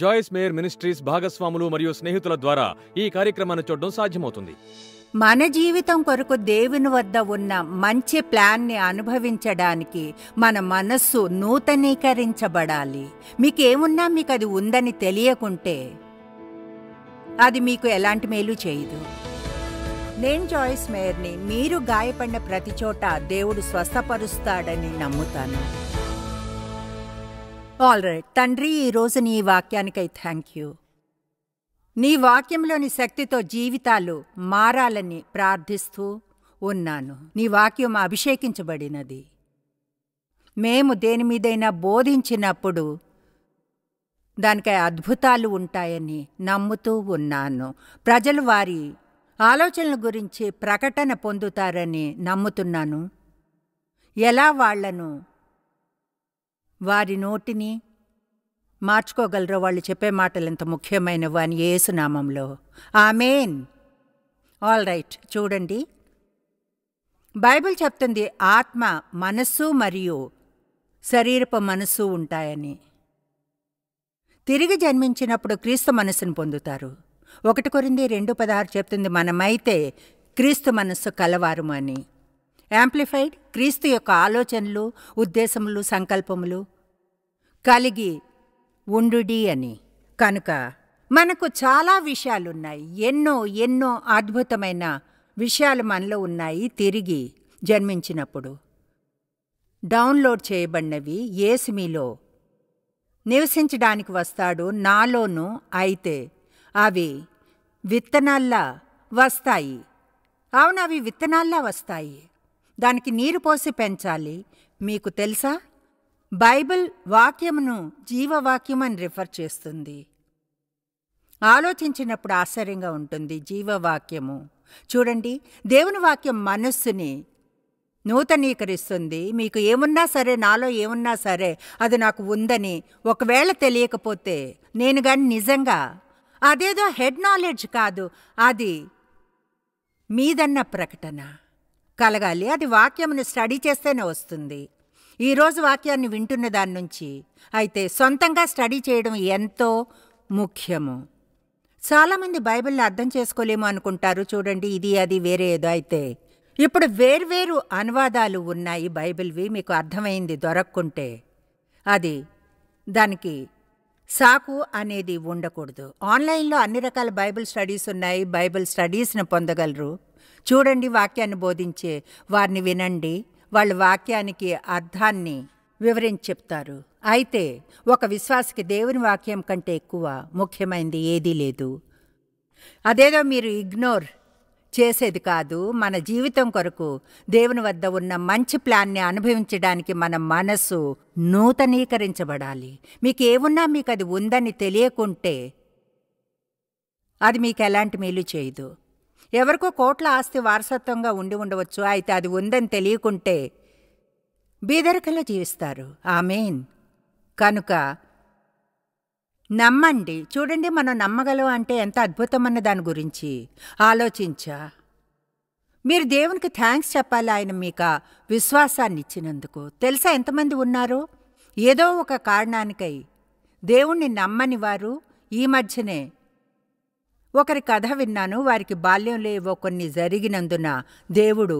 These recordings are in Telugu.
జాయిస్ మేయర్ మినిస్ట్రీస్ భాగస్వాములు మరియు స్నేహితుల ద్వారా ఈ కార్యక్రమాన్ని చూడడం సాధ్యమవుతుంది. మన జీవితం కొరకు దేవుని వద్ద ఉన్న మంచి ప్లాన్ని అనుభవించడానికి మన మనస్సు నూతనీకరించబడాలి. మీకేమున్నా మీకు అది ఉందని తెలియకుంటే అది మీకు ఎలాంటి మేలు చేయదు. నేను జాయిస్ మేయర్ని. మీరు గాయపడిన ప్రతి చోట దేవుడు స్వస్థపరుస్తాడని నమ్ముతాను. ఆల్ రైట్ తండ్రి, ఈరోజు నీ వాక్యానికై థ్యాంక్ యూ. నీ వాక్యంలోని శక్తితో జీవితాలు మారాలని ప్రార్థిస్తూ ఉన్నాను. నీ వాక్యం అభిషేకించబడినది. మేము దేని మీదైనా బోధించినప్పుడు దానికై అద్భుతాలు ఉంటాయని నమ్ముతూ ఉన్నాను. ప్రజలు వారి ఆలోచనల గురించి ప్రకటన పొందుతారని నమ్ముతున్నాను. ఎలా వాళ్లను వారి నోటిని మార్చుకోగలరో వాళ్ళు చెప్పే మాటలు ఎంత ముఖ్యమైనవి అని యేసు నామంలో ఆమేన్. ఆల్ రైట్, చూడండి, బైబిల్ చెప్తుంది ఆత్మ, మనస్సు మరియు శరీరపు మనస్సు ఉంటాయని. తిరిగి జన్మించినప్పుడు క్రీస్తు మనస్సును పొందుతారు. 1 కొరింథీ 2:16 చెప్తుంది మనమైతే క్రీస్తు మనస్సు కలవారము అని. యాంప్లిఫైడ్, క్రీస్తు యొక్క ఆలోచనలు, ఉద్దేశములు, సంకల్పములు కలిగి ఉండుడి అని. కనుక మనకు చాలా విషయాలున్నాయి, ఎన్నో అద్భుతమైన విషయాలు మనలో ఉన్నాయి. తిరిగి జన్మించినప్పుడు డౌన్లోడ్ చేయబడినవి యేసు మీలో నివసించడానికి వస్తాడు, నాలోనూ. అయితే అవి విత్తనాల్లా వస్తాయి. అవును, అవి విత్తనాల్లా వస్తాయి. దానికి నీరు పోసి పెంచాలి. మీకు తెలుసా, బైబిల్ వాక్యమును జీవవాక్యం అని రిఫర్ చేస్తుంది. ఆలోచించినప్పుడు ఆశ్చర్యంగా ఉంటుంది. జీవవాక్యము చూడండి, దేవుని వాక్యం మనస్సుని నూతనీకరిస్తుంది. మీకు ఏమున్నా సరే, నాలో ఏమున్నా సరే అది నాకు ఉందని ఒకవేళ తెలియకపోతే, నేను కానీ నిజంగా అదేదో హెడ్ నాలెడ్జ్ కాదు, అది మీదన్న ప్రకటన కలగాలి. అది వాక్యమును స్టడీ చేస్తేనే వస్తుంది. ఈరోజు వాక్యాన్ని వింటున్న దాని నుంచి అయితే సొంతంగా స్టడీ చేయడం ఎంతో ముఖ్యము. చాలామంది బైబిల్ని అర్థం చేసుకోలేము అనుకుంటారు. చూడండి, ఇది అది వేరే ఏదో. అయితే ఇప్పుడు వేర్వేరు అనువాదాలు ఉన్నాయి బైబిల్వి. మీకు అర్థమైంది దొరక్కుంటే అది దానికి సాకు అనేది ఉండకూడదు. ఆన్లైన్లో అన్ని రకాల బైబిల్ స్టడీస్ ఉన్నాయి. బైబిల్ స్టడీస్ని పొందగలరు. చూడండి, వాక్యాన్ని బోధించే వారిని వినండి. వాళ్ళు వాక్యానికి అర్థాన్ని వివరించి చెప్తారు. అయితే ఒక విశ్వాసికి దేవుని వాక్యం కంటే ఎక్కువ ముఖ్యమైనది ఏదీ లేదు. అదేదో మీరు ఇగ్నోర్ చేసేది కాదు. మన జీవితం కొరకు దేవుని వద్ద ఉన్న మంచి ప్లాన్ని అనుభవించడానికి మన మనస్సు నూతనీకరించబడాలి. మీకు ఏమున్నా మీకు అది ఉందని తెలియకుంటే అది మీకు ఎలాంటి మేలు చేయదు. ఎవరికో కోట్ల ఆస్తి వారసత్వంగా ఉండి ఉండవచ్చు. అయితే అది ఉందని తెలియకుంటే బీదరికలో జీవిస్తారు. ఆమేన్. కనుక నమ్మండి. చూడండి, మనం నమ్మగలం అంటే ఎంత అద్భుతమన్న దాని గురించి ఆలోచించా. మీరు దేవునికి థ్యాంక్స్ చెప్పాలి, ఆయన మీకు విశ్వాసాన్ని ఇచ్చినందుకు. తెలుసా ఎంతమంది ఉన్నారో ఏదో ఒక కారణానికై దేవుణ్ణి నమ్మని వారు. ఈ మధ్యనే ఒకరి కథ విన్నాను. వారికి బాల్యంలో ఏవో కొన్ని జరిగినందున దేవుడు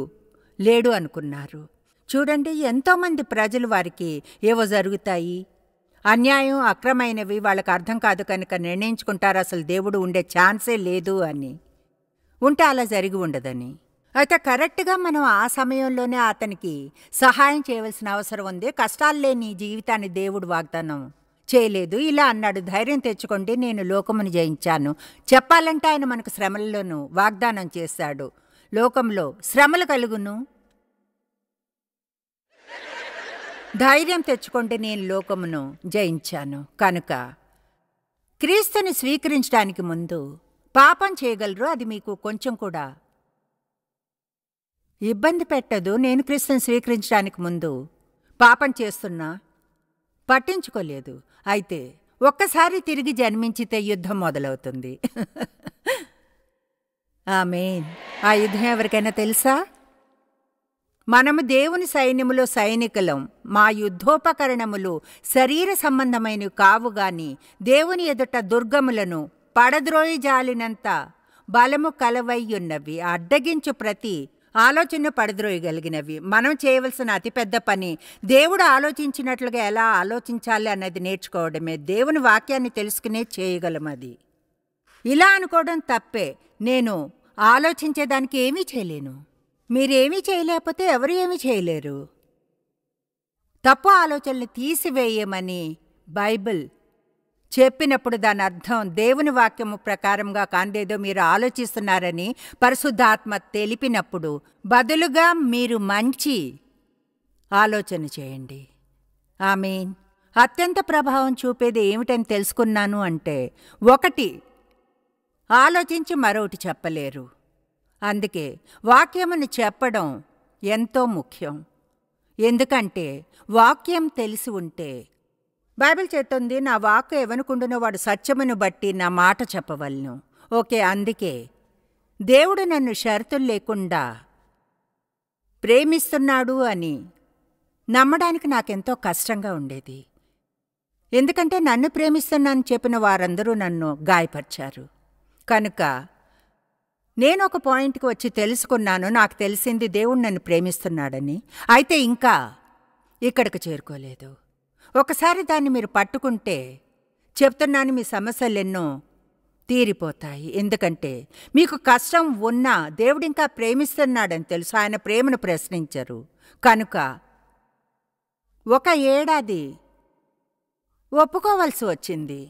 లేడు అనుకున్నారు. చూడండి, ఎంతోమంది ప్రజలు వారికి ఏవో జరుగుతాయి, అన్యాయం, అక్రమైనవి వాళ్ళకి అర్థం కాదు కనుక నిర్ణయించుకుంటారు అసలు దేవుడు ఉండే ఛాన్సే లేదు అని. ఉంటే అలా జరిగి ఉండదని. అయితే కరెక్ట్గా మనం ఆ సమయంలోనే అతనికి సహాయం చేయవలసిన అవసరం ఉంది. కష్టాలు లేని జీవితాన్ని దేవుడు వాగ్దానం చేయలేదు. ఇలా అన్నాడు, ధైర్యం తెచ్చుకోండి, నేను లోకమును జయించాను. చెప్పాలంటే ఆయన మనకు శ్రమలలోనూ వాగ్దానం చేశాడు, లోకంలో శ్రమలు కలుగును, ధైర్యం తెచ్చుకోండి, నేను లోకమును జయించాను. కనుక క్రీస్తుని స్వీకరించడానికి ముందు పాపం చేయగలరు. అది మీకు కొంచెం కూడా ఇబ్బంది పెట్టదు. నేను క్రీస్తుని స్వీకరించడానికి ముందు పాపం చేస్తున్నా పట్టించుకోలేదు. అయితే ఒక్కసారి తిరిగి జన్మించితే యుద్ధం మొదలవుతుంది. ఆమేన్. ఆ యుద్ధం ఎవరికైనా తెలుసా? మనము దేవుని సైన్యములో సైనికులం. మా యుద్ధోపకరణములు శరీర సంబంధమైనవి కావుగాని దేవుని ఎదుట దుర్గములను పడద్రోయజాలినంత బలము కలవయ్యున్నవి. అడ్డగించు ప్రతి ఆలోచన పడద్రోయగలిగినవి. మనం చేయవలసిన అతిపెద్ద పని దేవుడు ఆలోచించినట్లుగా ఎలా ఆలోచించాలి అన్నది నేర్చుకోవడమే. దేవుని వాక్యాన్ని తెలుసుకునే చేయగలం. అది ఇలా అనుకోవడం తప్పే. నేను ఆలోచించేదానికి ఏమీ చేయలేను. మీరేమీ చేయలేకపోతే ఎవరు ఏమీ చేయలేరు. తప్పు ఆలోచనలు తీసివేయమని బైబిల్ చెప్పినప్పుడు దాని అర్థం దేవుని వాక్యము ప్రకారంగా కాందేదో మీరు ఆలోచిస్తున్నారని పరిశుద్ధాత్మ తెలిపినప్పుడు బదులుగా మీరు మంచి ఆలోచన చేయండి. ఆమేన్. అత్యంత ప్రభావం చూపేది ఏమిటని తెలుసుకున్నాను అంటే, ఒకటి ఆలోచించి మరొకటి చెప్పలేరు. అందుకే వాక్యమును చెప్పడం ఎంతో ముఖ్యం. ఎందుకంటే వాక్యం తెలిసి ఉంటే, బైబిల్ చెప్తుంది, నా వాక్కు ఎవనుకుండునో వాడు సత్యమును బట్టి నా మాట చెప్పవలను. ఓకే, అందుకే దేవుడు నన్ను షరతులు లేకుండా ప్రేమిస్తున్నాడు అని నమ్మడానికి నాకెంతో కష్టంగా ఉండేది. ఎందుకంటే నన్ను ప్రేమిస్తున్నానని చెప్పిన వారందరూ నన్ను గాయపరిచారు. కనుక నేను ఒక పాయింట్కి వచ్చి తెలుసుకున్నాను. నాకు తెలిసింది దేవుడు నన్ను ప్రేమిస్తున్నాడని. అయితే ఇంకా ఇక్కడికి చేరుకోలేదు. ఒకసారి దాన్ని మీరు పట్టుకుంటే చెప్తున్నాను, మీ సమస్యలెన్నో తీరిపోతాయి. ఎందుకంటే మీకు కష్టం ఉన్నా దేవుడు ఇంకా ప్రేమిస్తున్నాడని తెలుసు. ఆయన ప్రేమను ప్రశ్నించరు. కనుక 1 ఏడాది ఒప్పుకోవాల్సి వచ్చింది.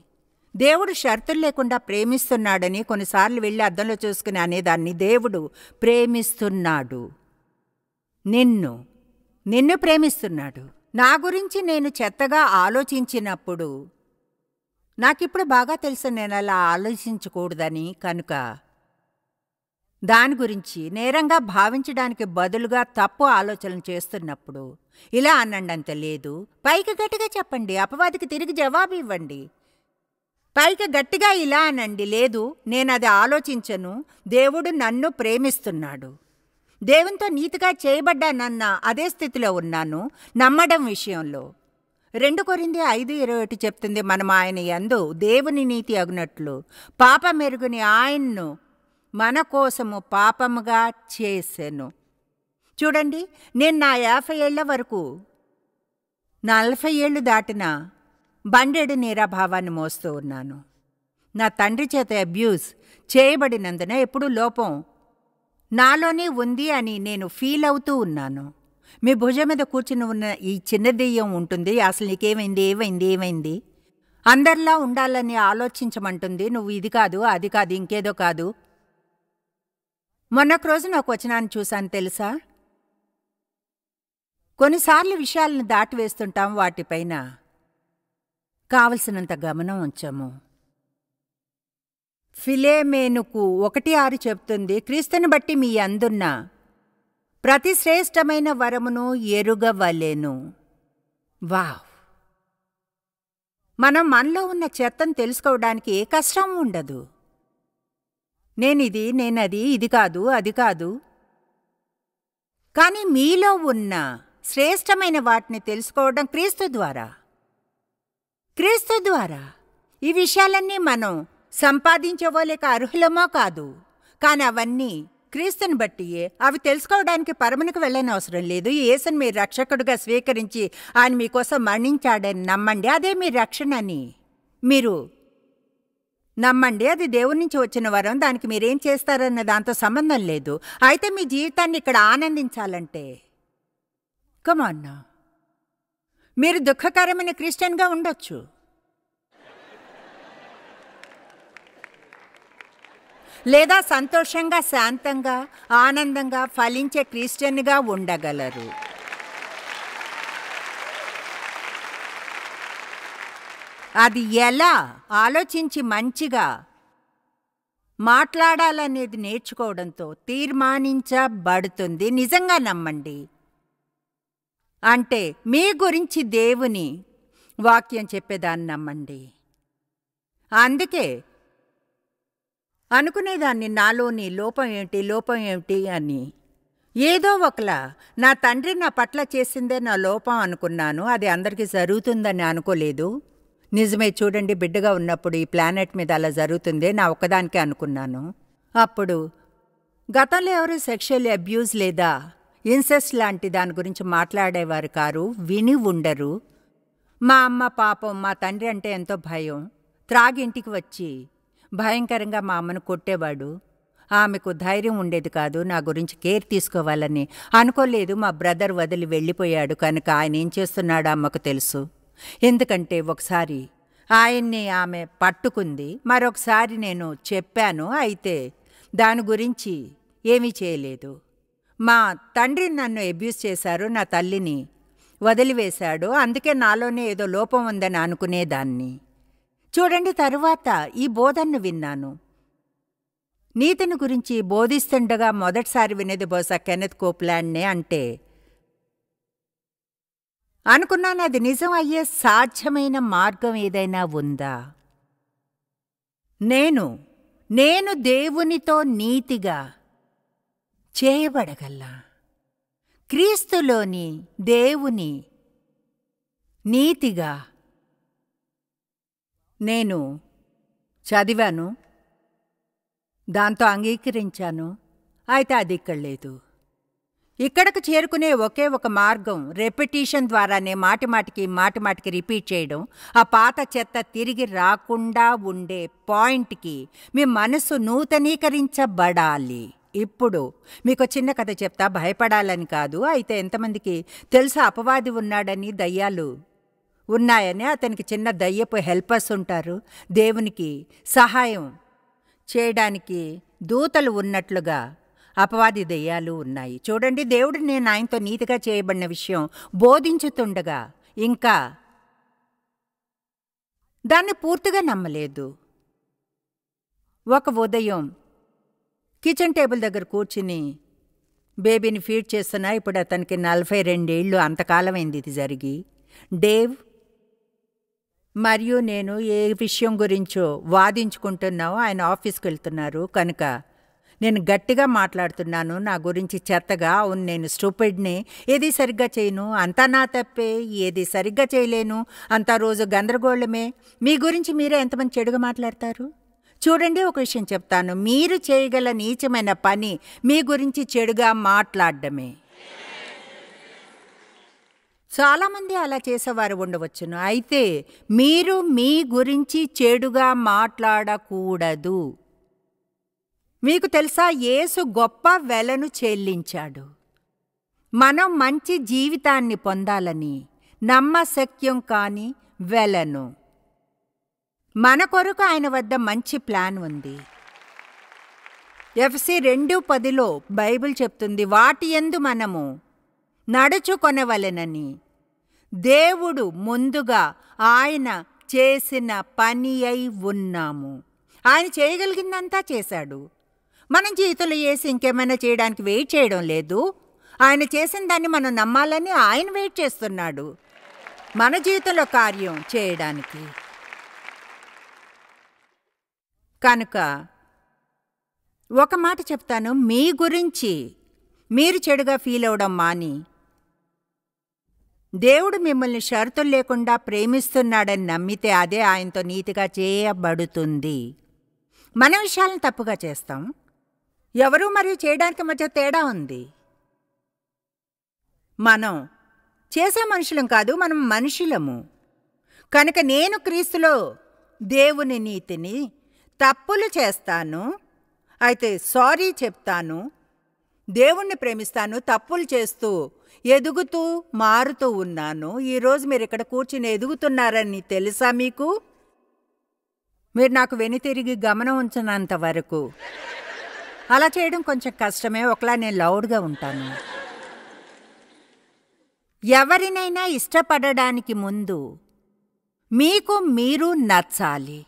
దేవుడు షరతులు లేకుండా ప్రేమిస్తున్నాడని కొన్నిసార్లు వెళ్ళి అద్దంలో చూసుకుని అనేదాన్ని. దేవుడు ప్రేమిస్తున్నాడు, నిన్ను ప్రేమిస్తున్నాడు. నా గురించి నేను చెత్తగా ఆలోచించినప్పుడు నాకిప్పుడు బాగా తెలుసు నేను అలా ఆలోచించకూడదని. కనుక దాని గురించి నేరంగా భావించడానికి బదులుగా తప్పు ఆలోచనలు చేస్తున్నప్పుడు ఇలా అనండి, అంత లేదు. పైకి గట్టిగా చెప్పండి, అపవాదికి తిరిగి జవాబు ఇవ్వండి. పైకి గట్టిగా ఇలా అనండి, లేదు నేనది ఆలోచించను, దేవుడు నన్ను ప్రేమిస్తున్నాడు, దేవునితో నీతిగా చేయబడ్డానన్న అదే స్థితిలో ఉన్నాను నమ్మడం విషయంలో. 2 కొరింథీ 5:21 చెప్తుంది, మనం ఆయన యందు దేవుని నీతి అగునట్లు పాపమెరుగుని ఆయన్ను మన కోసము పాపముగా చేసెను. చూడండి, నేను నా 50 ఏళ్ల వరకు 40 ఏళ్లు దాటిన బండెడు నీరాభావాన్ని మోస్తూ ఉన్నాను. నా తండ్రి చేత అబ్యూస్ చేయబడినందున ఎప్పుడూ లోపం నాలోనే ఉంది అని నేను ఫీల్ అవుతూ ఉన్నాను. మీ భుజం మీద కూర్చుని ఉన్న ఈ చిన్న దెయ్యం ఉంటుంది, అసలు నీకేమైంది, ఏమైంది, అందరిలా ఉండాలని ఆలోచించమంటుంది. నువ్వు ఇది కాదు, అది కాదు, ఇంకేదో కాదు. మొన్నొక రోజు నాకు వచనాన్ని చూశాను తెలుసా. కొన్నిసార్లు విషయాలను దాటివేస్తుంటాం, వాటిపైన కావలసినంత గమనం ఉంచము. ఫిలేమేనుకు 1:6 చెప్తుంది, క్రీస్తుని బట్టి మీ అందున్న ప్రతి శ్రేష్టమైన వరమును ఎరుగవలెను. వావ్! మనం మనలో ఉన్న చెత్తను తెలుసుకోవడానికి ఏ కష్టం ఉండదు. నేనది, ఇది కాదు, అది కాదు. కానీ మీలో ఉన్న శ్రేష్టమైన వాటిని తెలుసుకోవడం క్రీస్తు ద్వారా. ఈ విషయాలన్నీ మనం సంపాదించవో లేక అర్హులమో కాదు, కానీ అవన్నీ క్రీస్తుని బట్టియే. అవి తెలుసుకోవడానికి పరమునికి వెళ్ళని అవసరం లేదు. యేసుని మీరు రక్షకుడిగా స్వీకరించి ఆయన మీకోసం మరణించాడని నమ్మండి, అదే మీ రక్షణ అని మీరు నమ్మండి. అది దేవుడి నుంచి వచ్చిన వరం, దానికి మీరేం చేస్తారన్న దాంతో సంబంధం లేదు. అయితే మీ జీవితాన్ని ఇక్కడ ఆనందించాలంటే కమాన్ నా, మీరు దుఃఖకరమైన క్రిస్టియన్గా ఉండొచ్చు, లేదా సంతోషంగా, శాంతంగా, ఆనందంగా ఫలించే క్రిస్టియన్గా ఉండగలరు. అది ఎలా ఆలోచించి మంచిగా మాట్లాడాలనేది నేర్చుకోవడంతో తీర్మానించబడుతుంది. నిజంగా నమ్మండి. అంటే మీ గురించి దేవుని వాక్యం చెప్పేదాన్ని నమ్మండి. అందుకే అనుకునేదాన్ని నాలోని లోపం ఏమిటి అని. ఏదో ఒకలా నా తండ్రి నా పట్ల చేసిందే నా లోపం అనుకున్నాను. అది అందరికీ జరుగుతుందని అనుకోలేదు. నిజమే, చూడండి, బిడ్డగా ఉన్నప్పుడు ఈ ప్లానెట్ మీద అలా జరుగుతుందే నా ఒక్కదానికే అనుకున్నాను. అప్పుడు గతంలో ఎవరు సెక్షువల్ అబ్యూజ్ లేదా ఇన్సెస్ట్ లాంటి దాని గురించి మాట్లాడేవారు కారు, విని ఉండరు. మా అమ్మ పాపం మా తండ్రి అంటే ఎంతో భయం. త్రాగి ఇంటికి వచ్చి భయంకరంగా మా అమ్మను కొట్టేవాడు. ఆమెకు ధైర్యం ఉండేది కాదు నా గురించి కేర్ తీసుకోవాలని. అనుకోలేదు మా బ్రదర్ వదిలి వెళ్ళిపోయాడు కనుక ఆయన ఏం చేస్తున్నాడో అమ్మకు తెలుసు. ఎందుకంటే ఒకసారి ఆయన్ని ఆమె పట్టుకుంది, మరొకసారి నేను చెప్పాను. అయితే దాని గురించి ఏమీ చేయలేదు. మా తండ్రి నన్ను అబ్యూస్ చేశారు, నా తల్లిని వదిలివేశాడు. అందుకే నాలోనే ఏదో లోపం ఉందని అనుకునేదాన్ని. చూడండి, తరువాత ఈ బోధనను విన్నాను. నీతిని గురించి బోధిస్తుండగా మొదటిసారి వినేది బహుశా కెనెత్ కోప్లాండ్నే. అంటే అనుకున్నాను, అది నిజం అయ్యే సాధ్యమైన మార్గం ఏదైనా ఉందా? నేను దేవునితో నీతిగా చేయబడగల్లా. క్రీస్తులోని దేవుని నీతిగా నేను చదివాను, దాంతో అంగీకరించాను. అయితే అది ఇక్కడ లేదు. ఇక్కడకు చేరుకునే ఒకే ఒక మార్గం రెపిటీషన్ ద్వారానే మాటిమాటికి రిపీట్ చేయడం. ఆ పాత చెత్త తిరిగి రాకుండా ఉండే పాయింట్కి మీ మనసు నూతనీకరించబడాలి. ఇప్పుడు మీకు చిన్న కథ చెప్తా, భయపడాలని కాదు. అయితే ఎంతమందికి తెలుసా అపవాది ఉన్నాడని, దయ్యాలు ఉన్నాయని? అతనికి చిన్న దయ్యపు హెల్పర్స్ ఉంటారు. దేవునికి సహాయం చేయడానికి దూతలు ఉన్నట్లుగా అపవాది దెయ్యాలు ఉన్నాయి. చూడండి, దేవుడు నేను ఆయనతో నీతిగా చేయబడిన విషయం బోధించుతుండగా ఇంకా దాన్ని పూర్తిగా నమ్మలేదు. ఒక ఉదయం కిచెన్ టేబుల్ దగ్గర కూర్చుని బేబీని ఫీడ్ చేస్తున్నా. ఇప్పుడు అతనికి 42 ఏళ్ళు. అంతకాలమైంది ఇది జరిగి. డేవ్ మరియు నేను ఏ విషయం గురించో వాదించుకుంటున్నామో ఆయన ఆఫీస్కి వెళ్తున్నారు కనుక నేను గట్టిగా మాట్లాడుతున్నాను నా గురించి చెత్తగా. అవును, నేను స్టూపిడ్ని, ఏది సరిగ్గా చేయను, అంతా నా తప్పే, ఏది సరిగ్గా చేయలేను, అంతా రోజు గందరగోళమే. మీ గురించి మీరే ఎంతమంది చెడుగా మాట్లాడతారు? చూడండి, ఒక విషయం చెప్తాను, మీరు చేయగల నీచమైన పని మీ గురించి చెడుగా మాట్లాడడమే. చాలామంది అలా చేసేవారు ఉండవచ్చును. అయితే మీరు మీ గురించి చెడుగా మాట్లాడకూడదు. మీకు తెలుసా, యేసు గొప్ప వెలను చెల్లించాడు. మనం మంచి జీవితాన్ని పొందాలని నమ్మశక్యం కాని వెలను. మన కొరకు ఆయన వద్ద మంచి ప్లాన్ ఉంది. ఎఫ్ఎస్సీ 2:10 బైబిల్ చెప్తుంది, వాటి యందు మనము నడుచుకొనవలెనని దేవుడు ముందుగా ఆయన చేసిన పని అయి ఉన్నాము. ఆయన చేయగలిగిందంతా చేశాడు. మనం జీవితంలో చేసి ఇంకేమైనా చేయడానికి వెయిట్ చేయడం లేదు. ఆయన చేసిన దాన్ని మనం నమ్మాలని ఆయన వెయిట్ చేస్తున్నాడు మన జీవితంలో కార్యం చేయడానికి. కనుక ఒక మాట చెప్తాను, మీ గురించి మీరు చెడుగా ఫీల్ అవడం మాని, దేవుడు మిమ్మల్ని షరతులు లేకుండా ప్రేమిస్తున్నాడని నమ్మితే అదే ఆయనతో నీతిగా చేయబడుతుంది. మన విషయాలను తప్పుగా చేస్తాం. ఎవరు మరియు చేయడానికి మధ్య తేడా ఉంది. మనం చేసే మనుషులం కాదు, మనం మనుషులము. కనుక నేను క్రీస్తులో దేవుని నీతిని తప్పులు చేస్తాను, అయితే సారీ చెప్తాను, దేవుణ్ణి ప్రేమిస్తాను, తప్పులు చేస్తూ ఎదుగుతూ మారుతూ ఉన్నాను. ఈరోజు మీరు ఇక్కడ కూర్చుని ఎదుగుతున్నారని తెలుసా మీకు? మీరు నాకు వెనుతిరిగి గమనం ఉంచినంత వరకు అలా చేయడం కొంచెం కష్టమే. ఒకలా నేను లౌడ్గా ఉంటాను. ఎవరినైనా ఇష్టపడడానికి ముందు మీకు మీరు నచ్చాలి.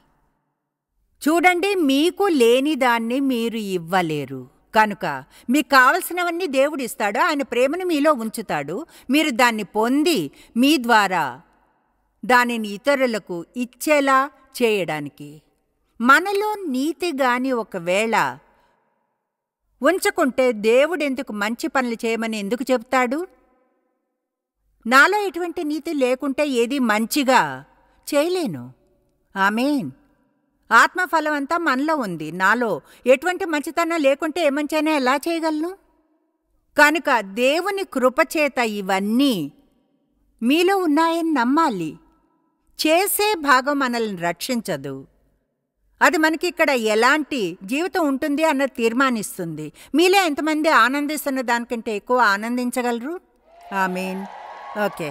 చూడండి, మీకు లేని దాన్ని మీరు ఇవ్వలేరు. కనుక మీకు కావలసినవన్నీ దేవుడు ఇస్తాడు. ఆయన ప్రేమను మీలో ఉంచుతాడు. మీరు దాన్ని పొంది మీ ద్వారా దానిని ఇతరులకు ఇచ్చేలా చేయడానికి. మనలో నీతి గాని ఒకవేళ ఉంచుకుంటే దేవుడెందుకు మంచి పనులు చేయమని ఎందుకు చెబుతాడు? నాలో ఎటువంటి నీతి లేకుంటే ఏది మంచిగా చేయలేను. ఆమేన్. ఆత్మఫలం అంతా మనలో ఉంది. నాలో ఎటువంటి మంచితనం లేకుంటే ఏ మంచైనా ఎలా చేయగలను? కనుక దేవుని కృపచేత ఇవన్నీ మీలో ఉన్నాయని నమ్మాలి. చేసే భాగం మనల్ని రక్షించదు. అది మనకి ఇక్కడ ఎలాంటి జీవితం ఉంటుంది అన్నది తీర్మానిస్తుంది. మీలో ఎంతమంది ఆనందిస్తున్న దానికంటే ఎక్కువ ఆనందించగలరు? ఆమేన్. ఓకే.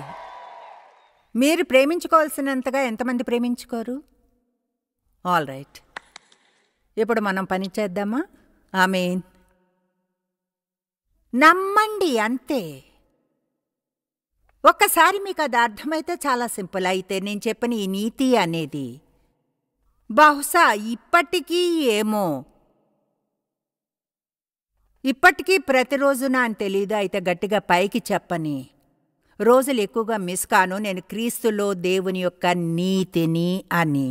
మీరు ప్రేమించుకోవాల్సినంతగా ఎంతమంది ప్రేమించుకోరు? All right. ఇప్పుడు మనం పని చేద్దామా? ఆమేన్. నమ్మండి, అంతే. ఒక్కసారి మీకు అది అర్థమైతే చాలా సింపుల్. అయితే నేను చెప్పిన ఈ నీతి అనేది బహుశా ఇప్పటికీ ప్రతిరోజున అని తెలీదు. అయితే గట్టిగా పైకి చెప్పని రోజులు ఎక్కువగా మిస్ కాను. నేను క్రీస్తులో దేవుని యొక్క నీతిని అని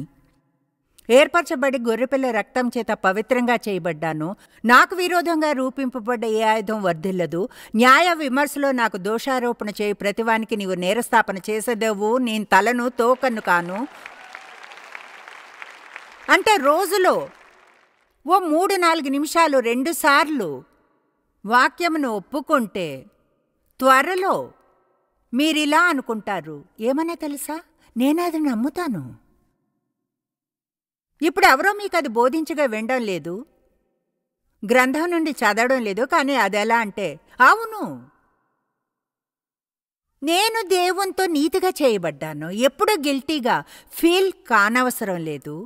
ఏర్పరచబడి గొర్రెపిల్ల రక్తం చేత పవిత్రంగా చేయబడ్డాను. నాకు విరోధంగా రూపింపబడ్డ ఏ ఆయుధం వర్ధిల్లదు. న్యాయ విమర్శలో నాకు దోషారోపణ చేయి ప్రతివానికి నీవు నేరస్థాపన చేసేదేవు. నేను తలను తోకను కాను. అంటే రోజులో ఓ 3-4 నిమిషాలు 2 సార్లు వాక్యమును ఒప్పుకుంటే త్వరలో మీరిలా అనుకుంటారు, ఏమన్నా తెలుసా, నేనది నమ్ముతాను. ఇప్పుడు ఎవరో మీకు అది బోధించగా వినడం లేదు, గ్రంథం నుండి చదవడం లేదు. కానీ అదెలా అంటే, అవును, నేను దేవునితో నీతిగా చేయబడ్డాను. ఎప్పుడూ గిల్టీగా ఫీల్ కానవసరం లేదు.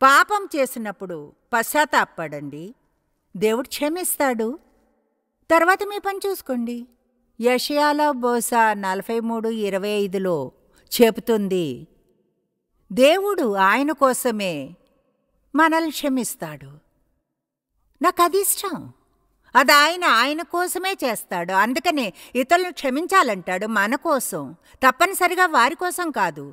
పాపం చేసినప్పుడు పశ్చాత్తాపడండి, దేవుడు క్షమిస్తాడు. తర్వాత మీ పని చూసుకోండి. యెషయాలో బహుశా 43:25లో చెబుతుంది, దేవుడు ఆయన కోసమే మనల్ని క్షమిస్తాడు. నాకు అది ఇష్టం. అది ఆయన కోసమే చేస్తాడు. అందుకనే ఇతరులను క్షమించాలంటాడు, మన కోసం, తప్పనిసరిగా వారి కోసం కాదు.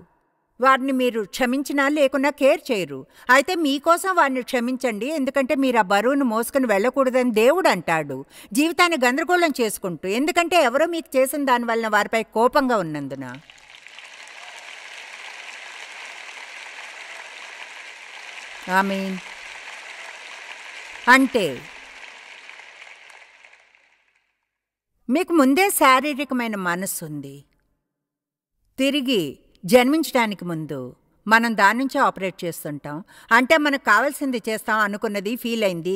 వారిని మీరు క్షమించినా లేకున్నా కేర్ చేయరు. అయితే మీకోసం వారిని క్షమించండి, ఎందుకంటే మీరు ఆ బరువును మోసుకుని వెళ్ళకూడదని దేవుడు అంటాడు, జీవితాన్ని గందరగోళం చేసుకుంటూ. ఎందుకంటే ఎవరో మీకు చేసిన దానివలన వారిపై కోపంగా ఉన్నందున. ఆమేన్. అంటే మీకు ముందే శారీరకమైన మనస్సు ఉంది. తిరిగి జన్మించడానికి ముందు మనం దాని నుంచే ఆపరేట్ చేస్తుంటాం. అంటే మనకు కావాల్సింది చేస్తాం, అనుకున్నది ఫీల్ అయింది.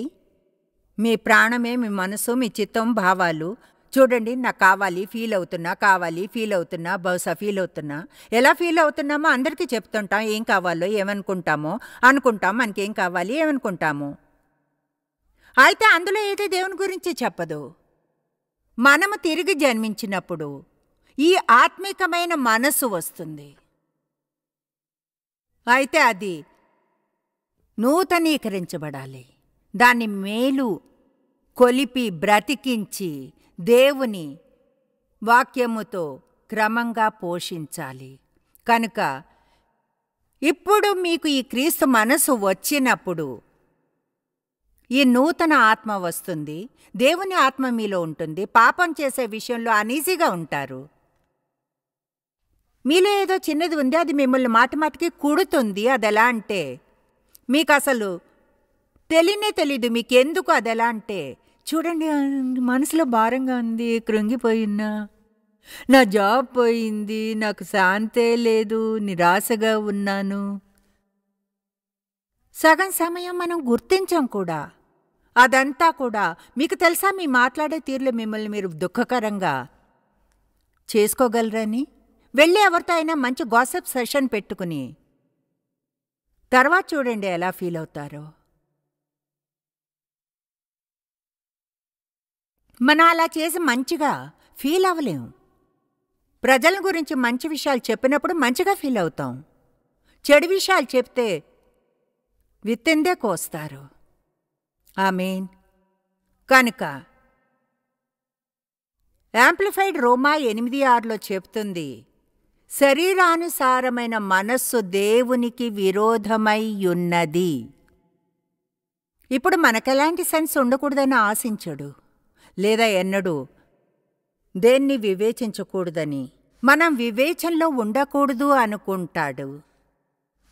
మీ ప్రాణమే మీ మనసు, మీ చిత్తం, భావాలు. చూడండి, నాకు కావాలి, ఫీల్ అవుతున్నా, బహుశా ఫీల్ అవుతున్నా. ఎలా ఫీల్ అవుతున్నామో అందరికీ చెప్తుంటాం. ఏం కావాలో, ఏమనుకుంటామో అనుకుంటాం. మనకేం కావాలి, ఏమనుకుంటాము. అయితే అందులో ఏదో దేవుని గురించి చెప్పదు. మనము తిరిగి జన్మించినప్పుడు ఈ ఆత్మికమైన మనసు వస్తుంది. అయితే అది నూతనీకరించబడాలి. దాన్ని మేలు కొలిపి బ్రతికించి దేవుని వాక్యముతో క్రమంగా పోషించాలి. కనుక ఇప్పుడు మీకు ఈ క్రీస్తు మనసు వచ్చినప్పుడు ఈ నూతన ఆత్మ వస్తుంది. దేవుని ఆత్మ మీలో ఉంటుంది. పాపం చేసే విషయంలో అనీజీగా ఉంటారు. మీలో ఏదో చిన్నది ఉంది, అది మిమ్మల్ని మాటిమాటికి కుడుతుంది. అదెలా అంటే మీకు అసలు తెలీదు. మీకెందుకు అదెలా అంటే, చూడండి, మనసులో భారంగా ఉంది, కృంగిపోయినా, నా జాబ్ పోయింది, నాకు శాంతే లేదు, నిరాశగా ఉన్నాను. సగం సమయం మనం గుర్తించం కూడా. అదంతా కూడా మీకు తెలుసా, మీ మాట్లాడే తీరులో మిమ్మల్ని మీరు దుఃఖకరంగా చేసుకోగలరని. వెళ్ళి ఎవరితో అయినా మంచి గాసిప్ సెషన్ పెట్టుకుని తర్వాత చూడండి ఎలా ఫీల్ అవుతారో. మనం అలా చేసి మంచిగా ఫీల్ అవ్వలేం. ప్రజల గురించి మంచి విషయాలు చెప్పినప్పుడు మంచిగా ఫీల్ అవుతాం. చెడు విషయాలు చెప్తే విత్తిందే కోస్తారు. ఆమేన్. కనుక యాంప్లిఫైడ్ రోమా 8:6లో చెప్తుంది, శరీరానుసారమైన మనస్సు దేవునికి విరోధమై ఉన్నది. ఇప్పుడు మనకెలాంటి సెన్స్ ఉండకూడదని ఆశించడు, లేదా ఎన్నడూ దేన్ని వివేచించకూడదని, మనం వివేచనలో ఉండకూడదు అనుకుంటాడు.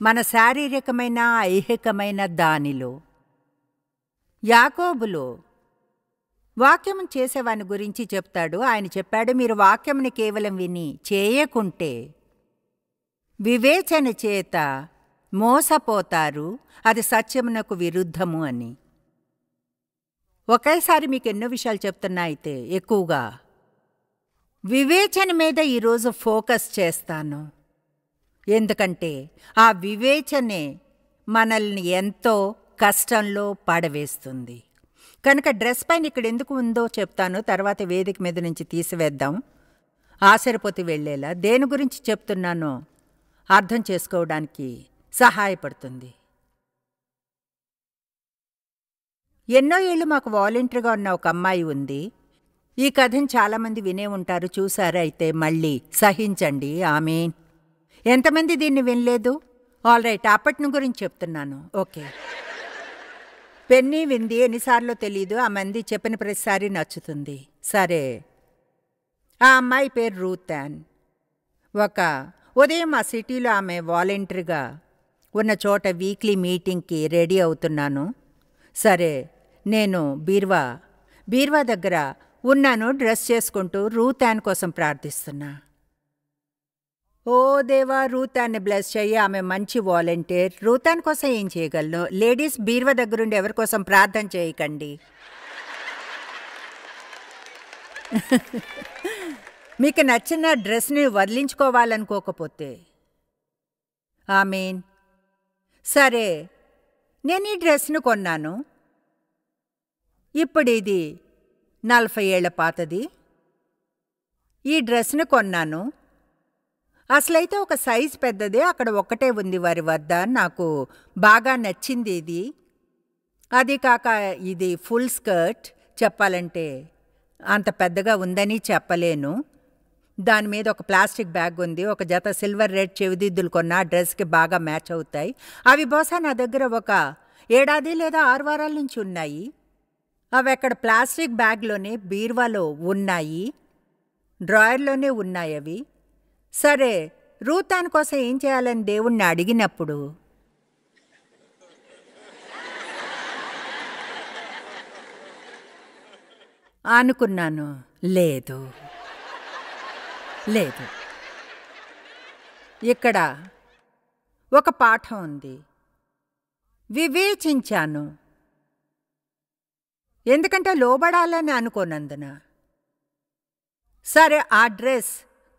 మన శారీరకమైన ఐహికమైన దానిలో. యాకోబులో వాక్యం చేసేవాని గురించి చెప్తాడు. ఆయన చెప్పాడు, మీరు వాక్యముని కేవలం విని చేయకుంటే వివేచన చేత మోసపోతారు, అది సత్యమునకు విరుద్ధము అని. ఒకేసారి మీకు ఎన్నో విషయాలు చెప్తున్నా, అయితే ఎక్కువగా వివేచన మీద ఈరోజు ఫోకస్ చేస్తాను. ఎందుకంటే ఆ వివేచనే మనల్ని ఎంతో కష్టంలో పడవేస్తుంది. కనుక డ్రెస్ పైన ఇక్కడ ఎందుకు ఉందో చెప్తాను, తర్వాత వేదిక మీద నుంచి తీసివేద్దాం. ఆశ్చర్యపోతే వెళ్ళేలా దేని గురించి చెప్తున్నానో అర్థం చేసుకోవడానికి సహాయపడుతుంది. ఎన్నో ఏళ్ళు మాకు వాలంటీర్గా ఉన్న ఒక అమ్మాయి ఉంది. ఈ కథను చాలామంది వినే ఉంటారు, చూసారు. అయితే మళ్ళీ సహించండి. ఆమేన్. ఎంతమంది దీన్ని వినలేదు? ఆల్ రైట్, అప్పటి గురించి చెప్తున్నాను. ఓకే, పెన్నీ వింది, ఎన్నిసార్లు తెలీదు. ఆ మంది చెప్పిన ప్రతిసారి నచ్చుతుంది. సరే, ఆ అమ్మాయి పేరు రూతాన్. ఒక ఉదయం ఆ సిటీలో ఆమె వాలంటీర్గా ఉన్న చోట వీక్లీ మీటింగ్కి రెడీ అవుతున్నాను. సరే, నేను బీర్వా దగ్గర ఉన్నాను, డ్రెస్ చేసుకుంటూ రూతాన్ కోసం ప్రార్థిస్తున్నా. ఓ దేవా, రూతాన్ని బ్లెస్ చెయ్యి, ఆమె మంచి వాలంటీర్. రూతాన్ కోసం ఏం చేయగలను? లేడీస్ బీర్వా దగ్గరుండి ఎవరి కోసం ప్రార్థన చేయకండి. మీకు నచ్చిన డ్రెస్ని వదిలించుకోవాలనుకోకపోతే. ఆమేన్. సరే, నేను ఈ డ్రెస్ను కొన్నాను. ఇప్పుడు ఇది 40 ఏళ్ల పాతది. ఈ డ్రెస్ను కొన్నాను. అసలైతే ఒక సైజు పెద్దదే, అక్కడ ఒక్కటే ఉంది వారి వద్ద. నాకు బాగా నచ్చింది ఇది. అది కాక ఇది ఫుల్ స్కర్ట్. చెప్పాలంటే అంత పెద్దగా ఉందని చెప్పలేను. దాని మీద ఒక ప్లాస్టిక్ బ్యాగ్ ఉంది. ఒక జత సిల్వర్ రెడ్ చెవిదిద్దులు కొన్న డ్రెస్కి బాగా మ్యాచ్ అవుతాయి. అవి బహుశా నా దగ్గర ఒక 7 లేదా 6 వారాల నుంచి ఉన్నాయి. అవి అక్కడ ప్లాస్టిక్ బ్యాగ్లోనే బీర్వాలో ఉన్నాయి, డ్రాయర్లోనే ఉన్నాయి అవి. సరే, రూతాన్ కోసం ఏం చేయాలని దేవుణ్ణి అడిగినప్పుడు అనుకున్నాను, లేదు, ఇక్కడ ఒక పాఠం ఉంది. వివేచించాను, ఎందుకంటే లోబడాలని అనుకోనందున. సరే, ఆ డ్రెస్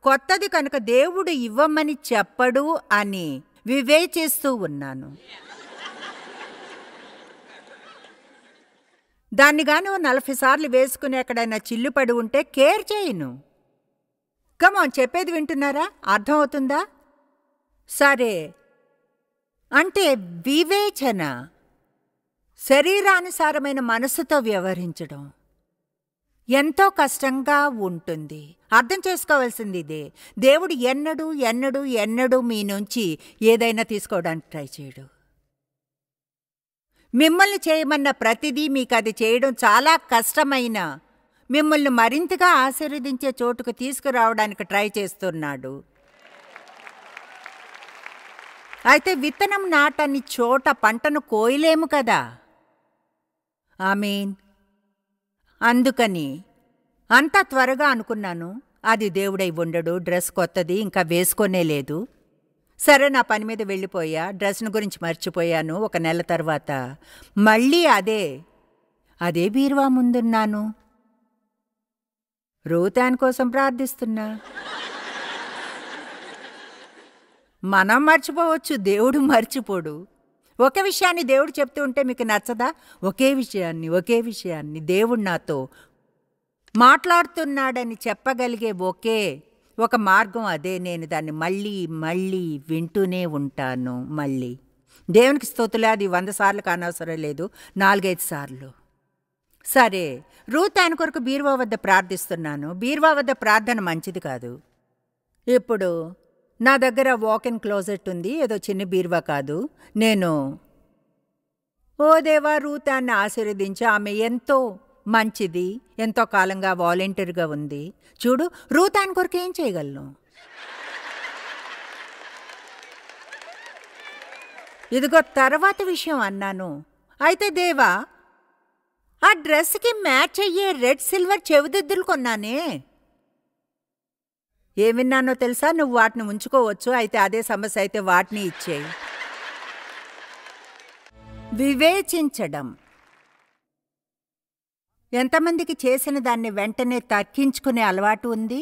కొత్తది కనుక దేవుడు ఇవ్వమని చెప్పడు అని వివేచిస్తూ ఉన్నాను. దాన్ని గాను 40 సార్లు వేసుకుని ఎక్కడైనా చిల్లుపడి ఉంటే కేర్ చేయను. కమాన్, చెప్పేది వింటున్నారా? అర్థమవుతుందా? సరే, అంటే వివేచన శరీరానుసారమైన మనసుతో వ్యవహరించడం ఎంతో కష్టంగా ఉంటుంది. అర్థం చేసుకోవాల్సింది ఇదే. దేవుడు ఎన్నడూ మీ నుంచి ఏదైనా తీసుకోవడానికి ట్రై చేయడు. మిమ్మల్ని చేయమన్న ప్రతిదీ మీకు అది చేయడం చాలా కష్టమైన, మిమ్మల్ని మరింతగా ఆశీర్వదించే చోటుకు తీసుకురావడానికి ట్రై చేస్తున్నాడు. అయితే విత్తనం నాటని చోట పంటను కోయలేము కదా. ఆమేన్. అందుకని అంత త్వరగా అనుకున్నాను, అది దేవుడై ఉండడు. డ్రెస్ కొత్తది, ఇంకా వేసుకోనే లేదు. సరే, నా పని మీద వెళ్ళిపోయా. డ్రెస్ను గురించి మర్చిపోయాను. ఒక నెల తర్వాత మళ్ళీ అదే బీరువా ముందున్నాను. రూతాన్ కోసం ప్రార్థిస్తున్నా. మనం మర్చిపోవచ్చు, దేవుడు మర్చిపోడు. ఒక విషయాన్ని దేవుడు చెప్తూ ఉంటే మీకు నచ్చదా? ఒకే విషయాన్ని దేవుడు నాతో మాట్లాడుతున్నాడని చెప్పగలిగే ఒక మార్గం అదే. నేను దాన్ని మళ్ళీ వింటూనే ఉంటాను. మళ్ళీ దేవునికి స్తుతులే. అది 100 సార్లు కానవసరం లేదు, 4-5 సార్లు. సరే, రూతాన్ కొరకు బీరువా వద్ద ప్రార్థిస్తున్నాను. బీరువా వద్ద ప్రార్థన మంచిది కాదు. ఇప్పుడు నా దగ్గర వాక్ ఇన్ క్లోజెట్ ఉంది, ఏదో చిన్న బీరువా కాదు. నేను ఓ దేవా, రూతాన్ని ఆశీర్వదించి, ఆమె ఎంతో మంచిది, ఎంతో కాలంగా వాలంటీర్గా ఉంది. చూడు, రూతాన్ కొరకు ఏం చేయగలను? ఇదిగో తర్వాత విషయం అన్నాను. అయితే దేవా, ఆ డ్రెస్కి మ్యాచ్ అయ్యే రెడ్ సిల్వర్ చెవిదిద్దులు కొన్నానే. ఏం విన్నానో తెలుసా? నువ్వు వాటిని ఉంచుకోవచ్చు, అయితే అదే సమస్య అయితే వాటిని ఇచ్చేయి. వివేచించడం. ఎంతమందికి చేసిన దాన్ని వెంటనే తర్కించుకునే అలవాటు ఉంది?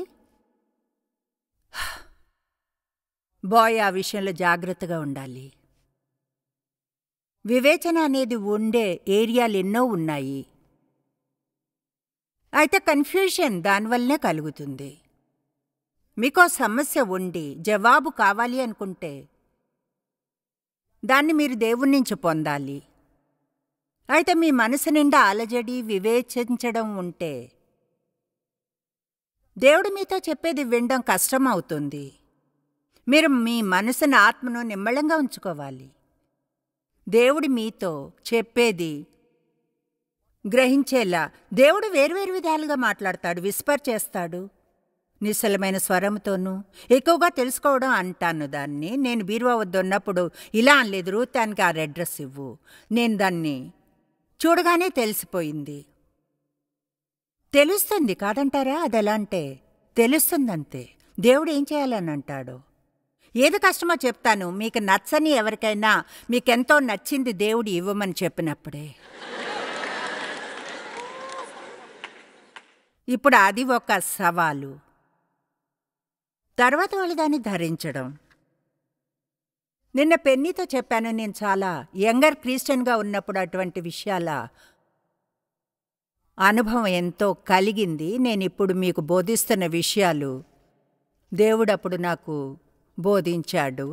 బాయ్ ఆ విషయంలో జాగ్రత్తగా ఉండాలి. వివేచన అనేది ఉండే ఏరియాలు ఎన్నో ఉన్నాయి. అయితే కన్ఫ్యూషన్ దానివల్లనే కలుగుతుంది. మీకో సమస్య ఉండి జవాబు కావాలి అనుకుంటే దాన్ని మీరు దేవుడి నుంచి పొందాలి. అయితే మీ మనసు నిండా అలజడి, వివేచించడం ఉంటే దేవుడు మీతో చెప్పేది వినడం కష్టమవుతుంది. మీరు మీ మనసును, ఆత్మను నిమ్మళంగా ఉంచుకోవాలి. దేవుడు మీతో చెప్పేది గ్రహించేలా దేవుడు వేర్వేరు విధాలుగా మాట్లాడతాడు, విస్పర్ చేస్తాడు, నిశ్చలమైన స్వరంతోనూ. ఎక్కువగా తెలుసుకోవడం అంటాను దాన్ని. నేను బీరువా వద్ద ఉన్నప్పుడు ఇలా అనలేదు, రూతానికి ఆ రెడ్ డ్రెస్ ఇవ్వు. నేను దాన్ని చూడగానే తెలిసిపోయింది. తెలుస్తుంది కాదంటారా? అది ఎలా అంటే తెలుస్తుందంతే. దేవుడు ఏం చేయాలని అంటాడో, ఏది కష్టమో చెప్తాను. మీకు నచ్చని ఎవరికైనా మీకెంతో నచ్చింది దేవుడు ఇవ్వమని చెప్పినప్పుడే. ఇప్పుడు అది ఒక సవాలు. తర్వాత వాళ్ళు దాన్ని ధరించడం. నిన్న పెన్నీతో చెప్పాను, నేను చాలా యంగర్ క్రిస్టియన్గా ఉన్నప్పుడు అటువంటి విషయాల అనుభవం ఎంతో కలిగింది. నేను ఇప్పుడు మీకు బోధిస్తున్న విషయాలు దేవుడప్పుడు నాకు బోధించాడు.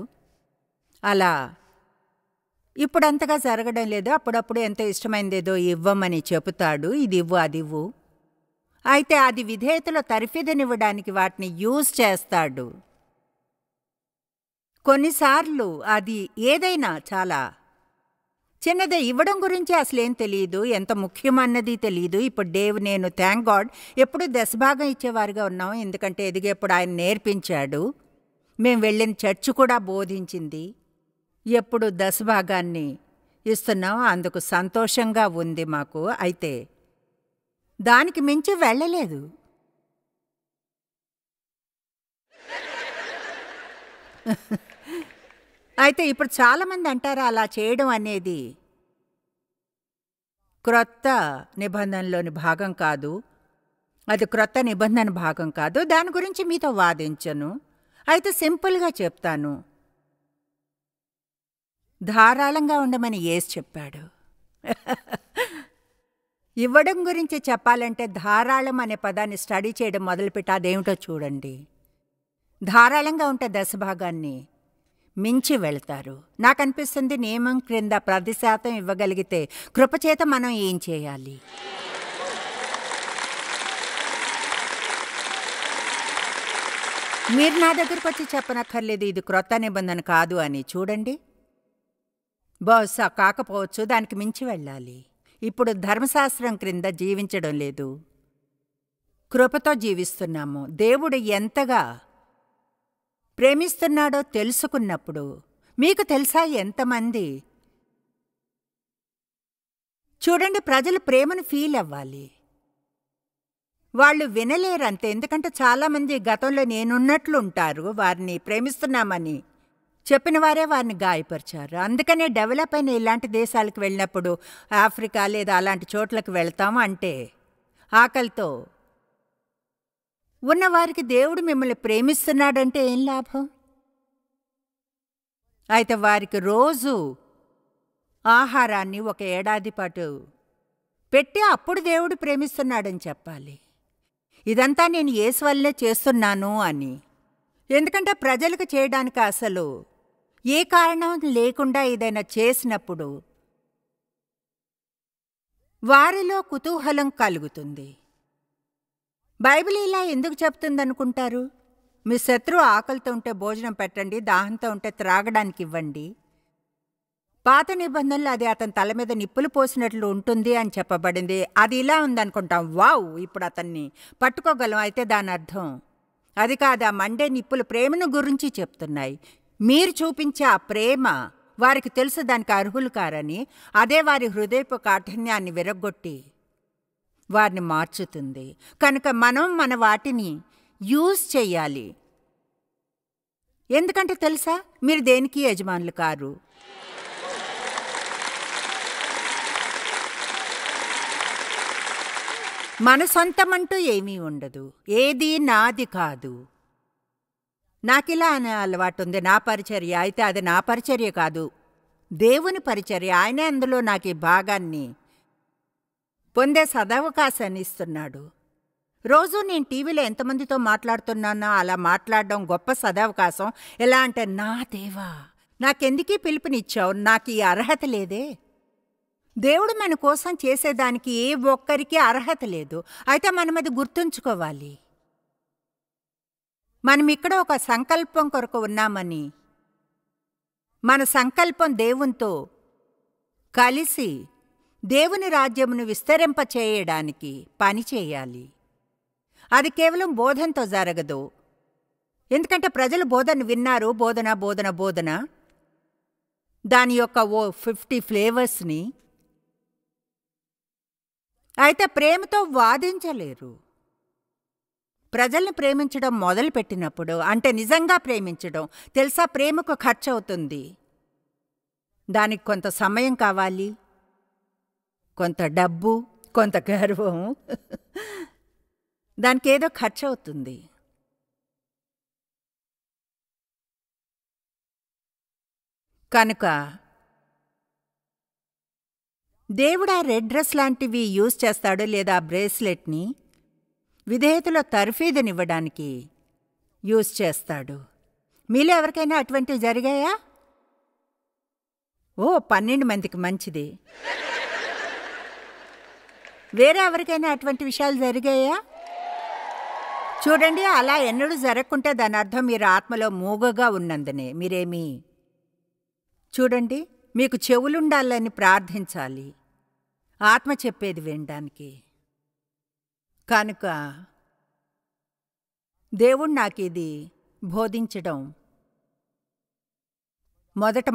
అలా ఇప్పుడంతగా జరగడం లేదు. అప్పుడప్పుడు ఎంతో ఇష్టమైందేదో ఇవ్వమని చెబుతాడు, ఇది ఇవ్వు, అది ఇవ్వు. అయితే అది విధేయతలో తరిఫిదనివ్వడానికి వాటిని యూజ్ చేస్తాడు. కొన్నిసార్లు అది ఏదైనా చాలా చిన్నదే. ఇవ్వడం గురించి అసలేం తెలియదు, ఎంత ముఖ్యమన్నది తెలియదు. ఇప్పుడు నేను థ్యాంక్ గాడ్ ఎప్పుడు దశభాగం ఇచ్చేవారుగా ఉన్నాం, ఎందుకంటే ఎదిగేప్పుడు ఆయన నేర్పించాడు. మేము వెళ్ళిన చర్చ్ కూడా బోధించింది. ఎప్పుడు దశభాగాన్ని ఇస్తున్నాం, అందుకు సంతోషంగా ఉంది మాకు. అయితే దానికి మించి వెళ్ళలేదు. అయితే ఇప్పుడు చాలామంది అంటారు అలా చేయడం అనేది క్రొత్త నిబంధనలోని భాగం కాదు, అది క్రొత్త నిబంధన భాగం కాదు. దాని గురించి మీతో వాదించను. అయితే సింపుల్గా చెప్తాను. ధారాళంగా ఉండమని యేసు చెప్పాడు. ఇవ్వడం గురించి చెప్పాలంటే ధారాళం అనే పదాన్ని స్టడీ చేయడం మొదలుపెట్టి అదేమిటో చూడండి. ధారాళంగా ఉంటే దశభాగాన్ని మించి వెళ్తారు. నాకు అనిపిస్తుంది నియమం క్రింద 10% ఇవ్వగలిగితే కృపచేత మనం ఏం చేయాలి? మీరు నా దగ్గరకు వచ్చి చెప్పనక్కర్లేదు ఇది క్రొత్త నిబంధన కాదు అని. చూడండి, బహుశా కాకపోవచ్చు, దానికి మించి వెళ్ళాలి. ఇప్పుడు ధర్మశాస్త్రం క్రింద జీవించడం లేదు, కృపతో జీవిస్తున్నాము. దేవుడు ఎంతగా ప్రేమిస్తున్నాడో తెలుసుకున్నప్పుడు మీకు తెలుసా ఎంతమంది చూడండి, ప్రజలు ప్రేమను ఫీల్ అవ్వాలి. వాళ్ళు వినలేరంతే, ఎందుకంటే చాలామంది గతంలో నేనున్నట్లు ఉంటారు. వారిని ప్రేమిస్తున్నామని చెప్పిన వారే వారిని గాయపరిచారు. అందుకనే డెవలప్ అయిన ఇలాంటి దేశాలకు వెళ్ళినప్పుడు, ఆఫ్రికా లేదా అలాంటి చోట్లకు వెళ్తాము అంటే ఆకలితో ఉన్నవారికి దేవుడు మిమ్మల్ని ప్రేమిస్తున్నాడంటే ఏం లాభం? అయితే వారికి రోజు ఆహారాన్ని 1 ఏడాది పాటు పెట్టి అప్పుడు దేవుడు ప్రేమిస్తున్నాడని చెప్పాలి. ఇదంతా నేను యేసు వల్లే చేస్తున్నాను అని. ఎందుకంటే ప్రజలకు చేయడానికి అసలు ఏ కారణం లేకుండా ఏదైనా చేసినప్పుడు వారిలో కుతూహలం కలుగుతుంది. బైబిల్ ఇలా ఎందుకు చెప్తుందనుకుంటారు? మీ శత్రువు ఆకలితో ఉంటే భోజనం పెట్టండి, దాహంతో ఉంటే త్రాగడానికి ఇవ్వండి. పాత నిబంధనలు అది అతని తల మీద నిప్పులు పోసినట్లు ఉంటుంది అని చెప్పబడింది. అది ఇలా ఉందనుకుంటాం. వావ్, ఇప్పుడు అతన్ని పట్టుకోగలం. అయితే దాని అర్థం అది కాదు. ఆ మండే నిప్పులు ప్రేమను గురించి చెప్తున్నాయి. మీరు చూపించే ఆ ప్రేమ వారికి తెలుసు దానికి అర్హులు కారని. అదే వారి హృదయపు కాఠిన్యాన్ని విరగ్గొట్టి వారిని మార్చుతుంది. కనుక మనం మన వాటిని యూజ్ చెయ్యాలి. ఎందుకంటే తెలుసా, మీరు దేనికి యజమానులు కారు. మన సొంతమంటూ ఏమీ ఉండదు. ఏది నాది కాదు. నాకిలా అనే అలవాటు ఉంది, నా పరిచర్య. అయితే అది నా పరిచర్య కాదు, దేవుని పరిచర్య. ఆయనే అందులో నాకు ఈ భాగాన్ని పొందే సదవకాశాన్ని ఇస్తున్నాడు. రోజు నేను టీవీలో ఎంతమందితో మాట్లాడుతున్నానో అలా మాట్లాడడం గొప్ప సదవకాశం. ఎలా అంటే, నా దేవా, నాకెందుకీ పిలుపునిచ్చావు? నాకు ఈ అర్హత లేదే. దేవుడు మన కోసం చేసేదానికి ఏ ఒక్కరికి అర్హత లేదు. అయితే మనం అది గుర్తుంచుకోవాలి. మనం ఇక్కడ ఒక సంకల్పం కొరకు ఉన్నామని, మన సంకల్పం దేవునితో కలిసి దేవుని రాజ్యమును విస్తరింపచేయడానికి పని చేయాలి. అది కేవలం బోధనతో జరగదు. ఎందుకంటే ప్రజలు బోధన విన్నారు, బోధన బోధన బోధన, దాని యొక్క 50 ఫ్లేవర్స్ని. అయితే ప్రేమతో వాదించలేరు. ప్రజల్ని ప్రేమించడం మొదలుపెట్టినప్పుడు, అంటే నిజంగా ప్రేమించడం, తెలుసా, ప్రేమకు ఖర్చు అవుతుంది. దానికి కొంత సమయం కావాలి, కొంత డబ్బు, కొంత గర్వం. దానికి ఏదో ఖర్చు అవుతుంది. కనుక దేవుడు ఆ రెడ్ డ్రెస్ లాంటివి యూజ్ చేస్తాడు, లేదా ఆ బ్రేస్లెట్ని విధేయతలో తర్ఫీదునివ్వడానికి యూజ్ చేస్తాడు. మీలో ఎవరికైనా అటువంటివి జరిగాయా? 12 మందికి మంచిది. వేరే ఎవరికైనా అటువంటి విషయాలు జరిగాయా? చూడండి, అలా ఎన్నడూ జరగకుంటే దాని అర్థం మీరు ఆత్మలో మూగగా ఉన్నందునే. మీరేమీ చూడండి, మీకు చెవులుండాలని ప్రార్థించాలి, ఆత్మ చెప్పేది వినడానికి. కనుక దేవుడు నాకు ఇది బోధించడం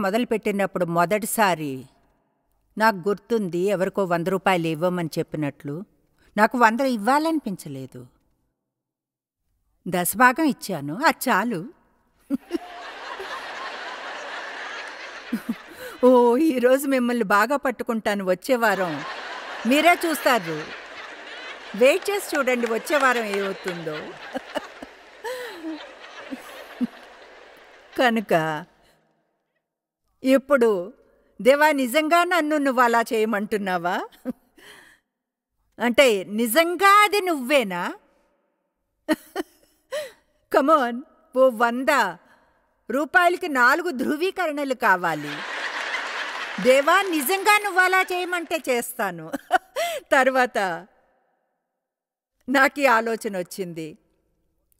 మొదలుపెట్టినప్పుడు, మొదటిసారి నాకు గుర్తుంది, ఎవరికో 100 రూపాయలు ఇవ్వమని చెప్పినట్లు. నాకు 100 ఇవ్వాలనిపించలేదు. దశభాగం ఇచ్చాను, అది చాలు. ఈరోజు మిమ్మల్ని బాగా పట్టుకుంటాను. వచ్చే వారం మీరే చూస్తారు. వెయిట్ చేసి చూడండి, వచ్చే వారం ఏమవుతుందో. కనుక ఇప్పుడు, దేవా, నిజంగా నన్ను నువ్వు అలా చేయమంటున్నావా? అంటే నిజంగా అది నువ్వేనా? కమోన్, 100 రూపాయలకి 4 ధృవీకరణలు కావాలి. దేవా, నిజంగా నువ్వు అలా చేయమంటే చేస్తాను. తర్వాత నాకు ఈ ఆలోచన వచ్చింది,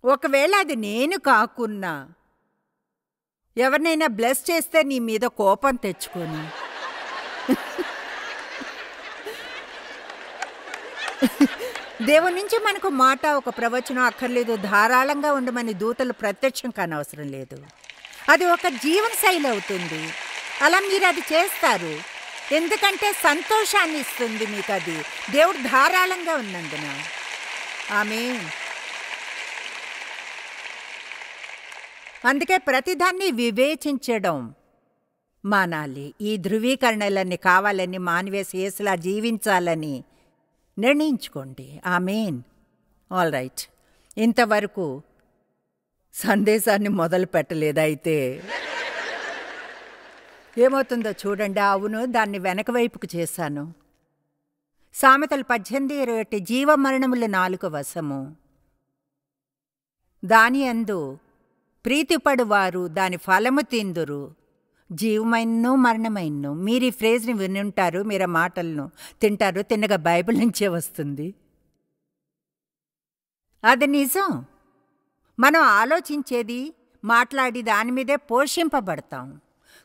ఒకవేళ అది నేను కాకున్నా ఎవరినైనా బ్లెస్ చేస్తే నీ మీద కోపం తెచ్చుకొని దేవుని నుంచి మనకు మాట, ఒక ప్రవచనం అక్కర్లేదు. ధారాళంగా ఉండమని దూతలు ప్రత్యక్షం కానవసరం లేదు. అది ఒక జీవన శైలి అవుతుంది. అలా మీరు అది చేస్తారు, ఎందుకంటే సంతోషాన్ని ఇస్తుంది మీకు అది, దేవుడు ధారాళంగా ఉన్నందున. ఆమేన్. అందుకే ప్రతిదాన్ని వివేచించడం మానాలి. ఈ ధృవీకరణలన్నీ కావాలని మానివేసి యేసులా జీవించాలని నిర్ణయించుకోండి. ఆమేన్. ఆల్ రైట్, ఇంతవరకు సందేశాన్ని మొదలు పెట్టలేదు. అయితే ఏమవుతుందో చూడండి. అవును, దాన్ని వెనక వైపుకు చేశాను. సామెతలు 18:21 జీవమరణముల నాలుక వశము, దాని యందు ప్రీతిపడువారు దాని ఫలము తిందురు. జీవమైనను మరణమైనను. మీరు ఈ ఫ్రేజ్ని వినుంటారు, మీరు ఆ మాటలను తింటారు. తిన్నగా బైబిల్ నుంచే వస్తుంది. అది నిజం. మనం ఆలోచించేది, మాట్లాడి దాని మీదే పోషింపబడతాం.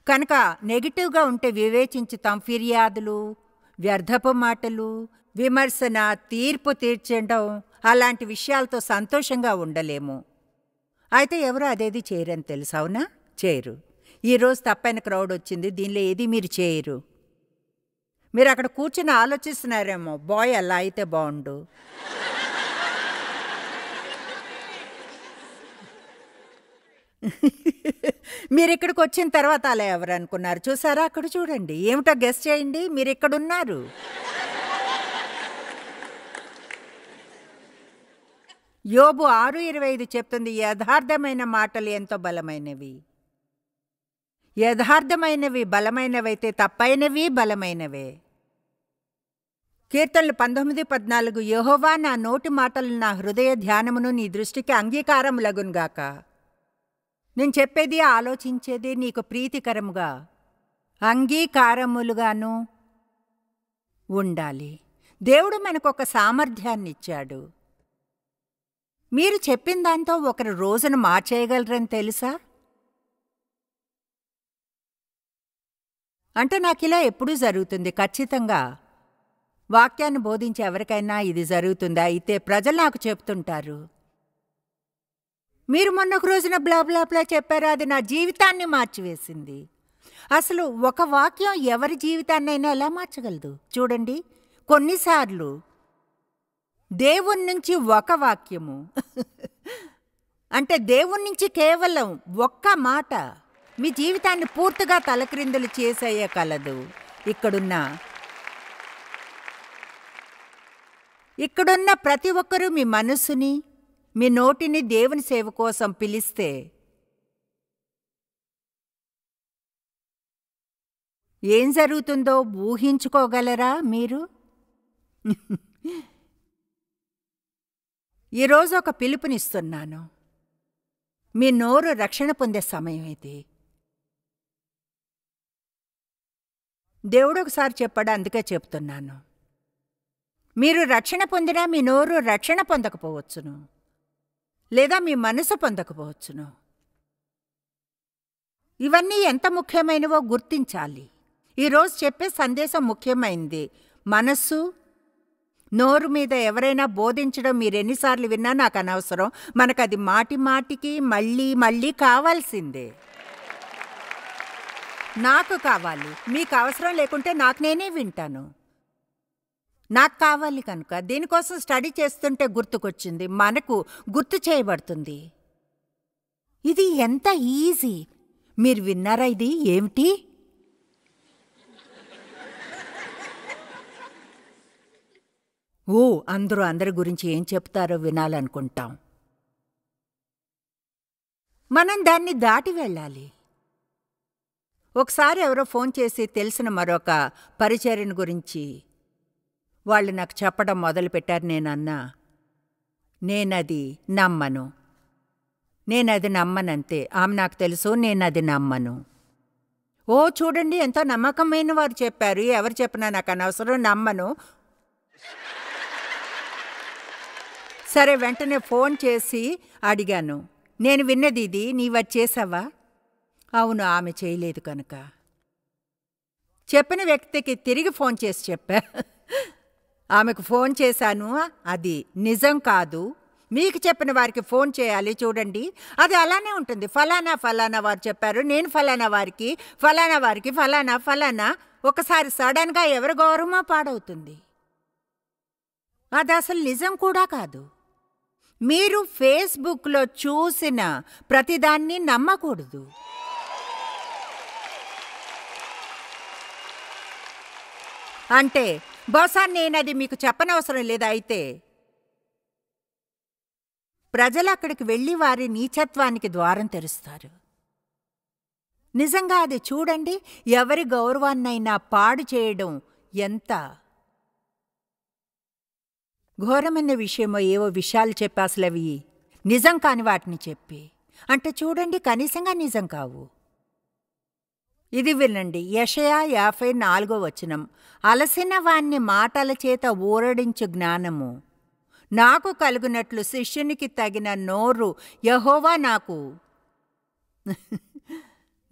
కనుక నెగిటివ్గా ఉంటే వివేచించుతాం. ఫిర్యాదులు, వ్యర్థపు మాటలు, విమర్శన, తీర్పు తీర్చడం అలాంటి విషయాలతో సంతోషంగా ఉండలేము. అయితే ఎవరు అదేది చేయరని తెలుసు, అవునా? చేయరు. ఈరోజు తప్పైన క్రౌడ్ వచ్చింది, దీనిలో ఏది మీరు చేయరు. మీరు అక్కడ కూర్చుని ఆలోచిస్తున్నారేమో, బాయ్ అలా అయితే బాగుండు. మీరు ఇక్కడికి వచ్చిన తర్వాత అలా ఎవరు అనుకున్నారు? చూసారా, అక్కడ చూడండి. ఏమిటో గెస్ చేయండి. మీరు ఇక్కడున్నారు. యోబు 6:25 చెప్తుంది, యథార్థమైన మాటలు ఎంతో బలమైనవి. యథార్థమైనవి బలమైనవైతే తప్పైనవి బలమైనవే. కీర్తనలు 19:14, యెహోవా నా నోటి మాటలు నా హృదయ ధ్యానమును నీ దృష్టికి అంగీకారములగునుగాక. నేను చెప్పేది ఆలోచించేది నీకు ప్రీతికరముగా అంగీకారములుగాను ఉండాలి. దేవుడు మనకొక సామర్థ్యాన్ని ఇచ్చాడు. మీరు చెప్పిన దాంతో ఒకరు రోజును మార్చేయగలరని తెలుసా? అంటే నాకు ఇలా ఎప్పుడూ జరుగుతుంది. ఖచ్చితంగా వాక్యాన్ని బోధించే ఎవరికైనా ఇది జరుగుతుందా? అయితే ప్రజలు నాకు చెప్తుంటారు, మీరు మొన్న ఒక రోజున బ్లా బ్లా బ్లా చెప్పారు, అది నా జీవితాన్ని మార్చివేసింది. అసలు ఒక వాక్యం ఎవరి జీవితాన్నైనా ఎలా మార్చగలదు? చూడండి, కొన్నిసార్లు దేవుని నుంచి ఒక వాక్యము అంటే దేవుని నుంచి కేవలం ఒక్క మాట మీ జీవితాన్ని పూర్తిగా తలక్రిందులు చేసేయగలదు. ఇక్కడున్న ప్రతి ఒక్కరూ మీ మనసుని, మీ నోటిని దేవుని సేవ కోసం పిలిస్తే ఏం జరుగుతుందో ఊహించుకోగలరా మీరు? ఈరోజు ఒక పిలుపునిస్తున్నాను. మీ నోరు రక్షణ పొందే సమయం ఇది. దేవుడు ఒకసారి చెప్పాడు, అందుకే చెప్తున్నాను. మీరు రక్షణ పొందినా మీ నోరు రక్షణ పొందకపోవచ్చును, లేదా మీ మనసు పొందకపోవచ్చును. ఇవన్నీ ఎంత ముఖ్యమైనవో గుర్తించాలి. ఈరోజు చెప్పే సందేశం ముఖ్యమైనది. మనస్సు, నోరు మీద ఎవరైనా బోధించడం మీరు ఎన్నిసార్లు విన్నా నాకు అనవసరం. మనకది మాటి మాటికి మళ్ళీ మళ్ళీ కావాల్సిందే. నాకు కావాలి, మీకు అవసరం లేకుంటే నాకు నేనే వింటాను. నాకు కావాలి కనుక దీనికోసం స్టడీ చేస్తుంటే గుర్తుకొచ్చింది, మనకు గుర్తు చేయబడుతుంది. ఇది ఎంత ఈజీ. మీరు విన్నారా? ఇది ఏమిటి? అందరి గురించి ఏం చెప్తారో వినాలనుకుంటాం. మనం దాన్ని దాటి వెళ్ళాలి. ఒకసారి ఎవరో ఫోన్ చేసి తెలిసిన మరొక పరిచర్యను గురించి వాళ్ళు నాకు చెప్పడం మొదలుపెట్టారు. నేనన్నా, నేనది నమ్మనంతే. ఆమె నాకు తెలుసు, నేనది నమ్మను. చూడండి, ఎంతో నమ్మకమైన వారు చెప్పారు, ఎవరు చెప్పినా నాకు అనవసరం, నమ్మను. సరే, వెంటనే ఫోన్ చేసి అడిగాను, నేను విన్నది ఇది, నీవది చేసావా? అవును, ఆమె చేయలేదు కనుక. చెప్పిన వ్యక్తికి తిరిగి ఫోన్ చేసి చెప్పా, ఆమెకు ఫోన్ చేశాను, అది నిజం కాదు, మీకు చెప్పిన వారికి ఫోన్ చేయాలి. చూడండి, అది అలానే ఉంటుంది. ఫలానా ఫలానా వారు చెప్పారు, నేను ఫలానా వారికి ఫలానా. ఒకసారి సడన్గా ఎవరి గౌరవమో పాడవుతుంది. అది అసలు నిజం కూడా కాదు. మీరు ఫేస్బుక్లో చూసిన ప్రతిదాన్ని నమ్మకూడదు. అంటే బహుశా నేనది మీకు చెప్పనవసరం లేదా? అయితే ప్రజలు అక్కడికి వెళ్ళి వారి నీచత్వానికి ద్వారం తెరుస్తారు. నిజంగా అది చూడండి, ఎవరి గౌరవాన్నైనా పాడు చేయడం ఎంత ఘోరమైన విషయమో. ఏవో విషయాలు చెప్పి అసలు అవి నిజం కాని వాటిని చెప్పి, అంటే చూడండి, కనీసంగా నిజం కావు. ఇది వినండి, యెషయా 54:4. అలసిన వాణ్ణి మాటల చేత ఊరడించు జ్ఞానము నాకు కలుగునట్లు శిష్యునికి తగిన నోరు యెహోవా నాకు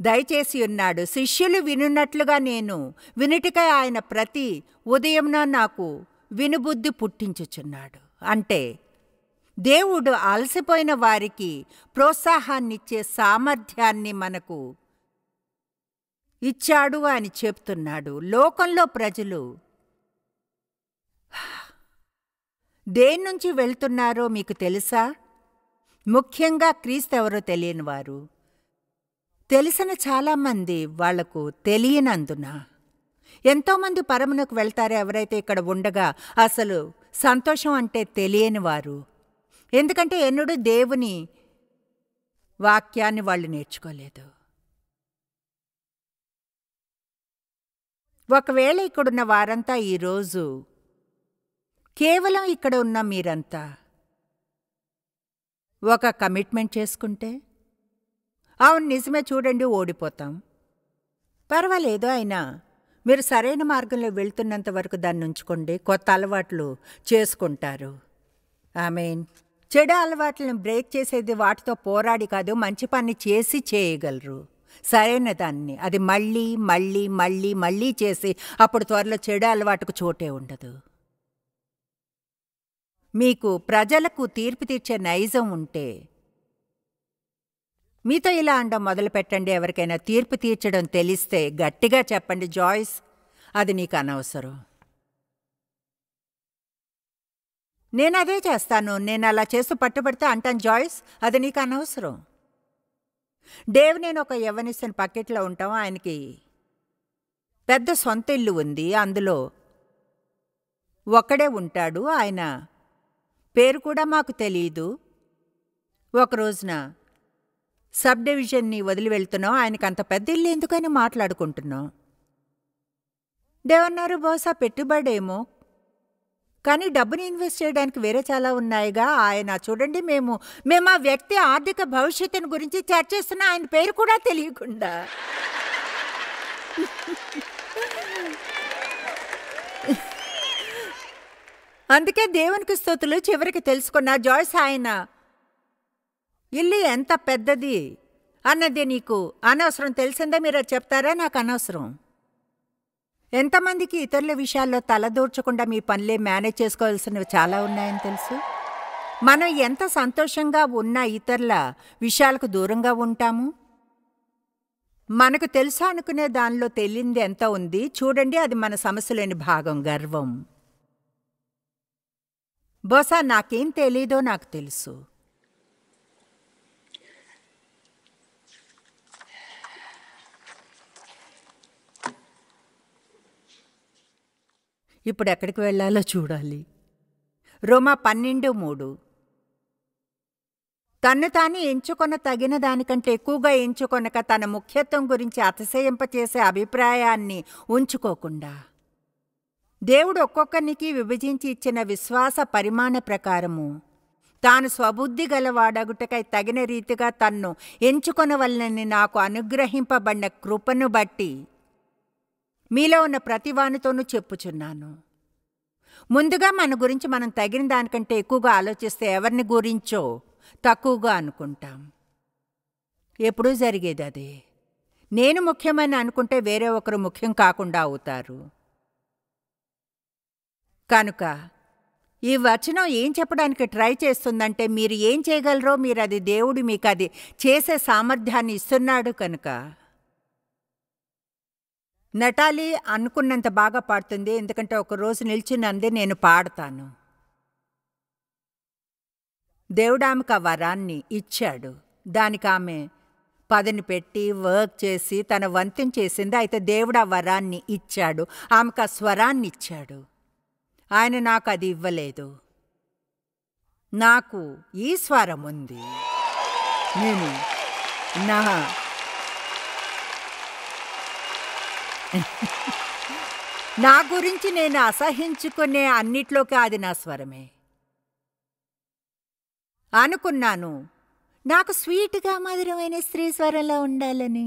దయచేసి ఉన్నాడు. శిష్యులు వినున్నట్లుగా నేను వినుటకై ఆయన ప్రతి ఉదయంన నాకు వినుబుద్ధి పుట్టించుచున్నాడు. అంటే దేవుడు అలసిపోయిన వారికి ప్రోత్సాహాన్నిచ్చే సామర్థ్యాన్ని మనకు ఇచ్చాడు అని చెప్తున్నాడు. లోకంలో ప్రజలు దేని నుంచి వెళ్తున్నారో మీకు తెలుసా? ముఖ్యంగా క్రీస్తు ఎవరో తెలియని వారు. తెలిసిన చాలామంది వాళ్లకు తెలియనందున ఎంతోమంది పరమునకు వెళ్తారు ఎవరైతే ఇక్కడ ఉండగా అసలు సంతోషం అంటే తెలియని వారు. ఎందుకంటే ఎన్నడూ దేవుని వాక్యాన్ని వాళ్ళు నేర్చుకోలేదు. ఒకవేళ ఇక్కడున్న వారంతా ఈరోజు కేవలం ఇక్కడ ఉన్న మీరంతా ఒక కమిట్మెంట్ చేసుకుంటే, అవును నిజమే చూడండి ఓడిపోతాం, పర్వాలేదు అయినా మీరు సరైన మార్గంలో వెళ్తున్నంత వరకు దాన్ని ఉంచుకోండి, కొత్త అలవాట్లు చేసుకుంటారు. ఆమేన్. చెడు అలవాట్లను బ్రేక్ చేసేది వాటితో పోరాడి కాదు, మంచి పని చేసి చేయగలరు. సరైన దాన్ని అది మళ్ళీ మళ్ళీ మళ్ళీ మళ్ళీ చేసి అప్పుడు త్వరలో చెడు అలవాటుకు చోటే ఉండదు. మీకు ప్రజలకు తీర్పు తీర్చే నైజం ఉంటే మీతో ఇలా అనడం మొదలు పెట్టండి. ఎవరికైనా తీర్పు తీర్చడం తెలిస్తే గట్టిగా చెప్పండి, జాయ్స్ అది నీకు అనవసరం. నేను అదే చేస్తాను, నేను అలా చేస్తూ పట్టుబడితే అంటాను, జాయ్స్ అది నీకు అనవసరం. డేవ్ నేను ఒక యవ్వనిస్తున్న పక్కెట్లో ఉంటాం. ఆయనకి పెద్ద సొంత ఇల్లు ఉంది, అందులో ఒక్కడే ఉంటాడు. ఆయన పేరు కూడా మాకు తెలియదు. ఒకరోజున సబ్ డివిజన్ని వదిలి వెళ్తున్నాం. ఆయనకు అంత పెద్ద ఇల్లు ఎందుకని మాట్లాడుకుంటున్నాం. డేవన్నారు బహుశా పెట్టుబడేమో, కానీ డబ్బుని ఇన్వెస్ట్ చేయడానికి వేరే చాలా ఉన్నాయిగా. ఆయన చూడండి మేము ఆ వ్యక్తి ఆర్థిక భవిష్యత్తుని గురించి చర్చిస్తున్నా, ఆయన పేరు కూడా తెలియకుండా. అందుకే దేవునికి స్తుతులు. చివరికి తెలుసుకున్నా, జాయ్స్ ఆయన ఇల్లు ఎంత పెద్దది అన్నది నీకు అనవసరం. తెలిసిందే మీరు అది చెప్తారా? నాకు అనవసరం. ఎంతమందికి ఇతరుల విషయాల్లో తలదూర్చకుండా మీ పనులే మేనేజ్ చేసుకోవాల్సినవి చాలా ఉన్నాయని తెలుసు? మనం ఎంత సంతోషంగా ఉన్నా ఇతరుల విషయాలకు దూరంగా ఉంటాము. మనకు తెలుసా అనుకునే దానిలో తెలియంది ఎంత ఉంది చూడండి. అది మన సమస్యలేని భాగం, గర్వం. బహుశా నాకేం తెలీదో నాకు తెలుసు. ఇప్పుడు ఎక్కడికి వెళ్ళాలో చూడాలి. రోమా 12:3 తన్ను తాను ఎంచుకొన తగిన దానికంటే ఎక్కువగా ఎంచుకొనక తన ముఖ్యత్వం గురించి అతిశయింపచేసే అభిప్రాయాన్ని ఉంచుకోకుండా దేవుడు ఒక్కొక్కరికి విభజించి ఇచ్చిన విశ్వాస పరిమాణ ప్రకారము తాను స్వబుద్ధి గలవాడగుటకై తగిన రీతిగా తన్ను ఎంచుకొనవలనని నాకు అనుగ్రహింపబడిన కృపను బట్టి మీలో ఉన్న ప్రతివానితోనూ చెప్పుచున్నాను. ముందుగా మన గురించి మనం తగిన దానికంటే ఎక్కువగా ఆలోచిస్తే ఎవరిని గురించో తక్కువగా అనుకుంటాం. ఎప్పుడూ జరిగేది అదే. నేను ముఖ్యమని అనుకుంటే వేరే ఒకరు ముఖ్యం కాకుండా అవుతారు. కనుక ఈ వచనం ఏం చెప్పడానికి ట్రై చేస్తుందంటే మీరు ఏం చేయగలరో మీరు అది దేవుడు మీకు అది చేసే సామర్థ్యాన్ని ఇస్తున్నాడు. కనుక నటాలి అనుకున్నంత బాగా పాడుతుంది, ఎందుకంటే ఒకరోజు నిల్చున్నందే నేను పాడతాను. దేవుడు ఆమెకు ఆ వరాన్ని ఇచ్చాడు. దానికి ఆమె పదని పెట్టి వర్క్ చేసి తన వంతెన చేసింది. అయితే దేవుడు ఆ వరాన్ని ఇచ్చాడు, ఆమెకు ఆ స్వరాన్ని ఇచ్చాడు. ఆయన నాకు అది ఇవ్వలేదు. నాకు ఈ స్వరం ఉంది. నేను నా గురించి నేను అసహించుకునే అన్నిట్లోకి అది నా స్వరమే. అనుకున్నాను నాకు స్వీట్గా మధురమైన స్త్రీ స్వరంలో ఉండాలని.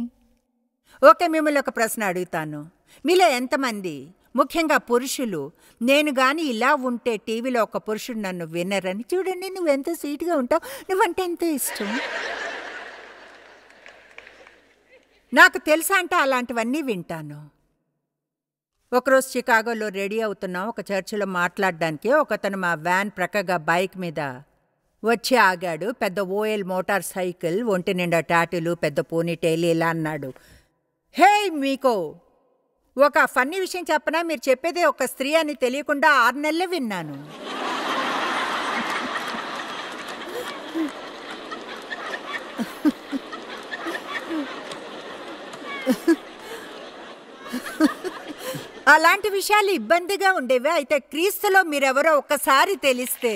ఓకే, మిమ్మల్ని ఒక ప్రశ్న అడుగుతాను. మీలో ఎంతమంది, ముఖ్యంగా పురుషులు, నేను గాని ఇలా ఉంటే టీవీలో ఒక పురుషుడు నన్ను వినరని? చూడండి, నువ్వెంత స్వీట్గా ఉంటావు, నువ్వంటే ఎంతో ఇష్టం. నాకు తెలుసా అంటే అలాంటివన్నీ వింటాను. ఒకరోజు చికాగోలో రెడీ అవుతున్నాం ఒక చర్చిలో మాట్లాడడానికి. ఒకతను మా వ్యాన్ ప్రక్కగా బైక్ మీద వచ్చి ఆగాడు. పెద్ద ఓఎల్ మోటార్ సైకిల్, ఒంటి నిండా టాటూలు, పెద్ద పోనీటైల్. ఇలా అన్నాడు, హే మీకు ఒక ఫన్నీ విషయం చెప్పనా, మీరు చెప్పేదే ఒక స్త్రీ అని తెలియకుండా 6 నెలలే విన్నాను. అలాంటి విషయాలు ఇబ్బందిగా ఉండేవి. అయితే క్రీస్తులో మీరెవరో ఒక్కసారి తెలిస్తే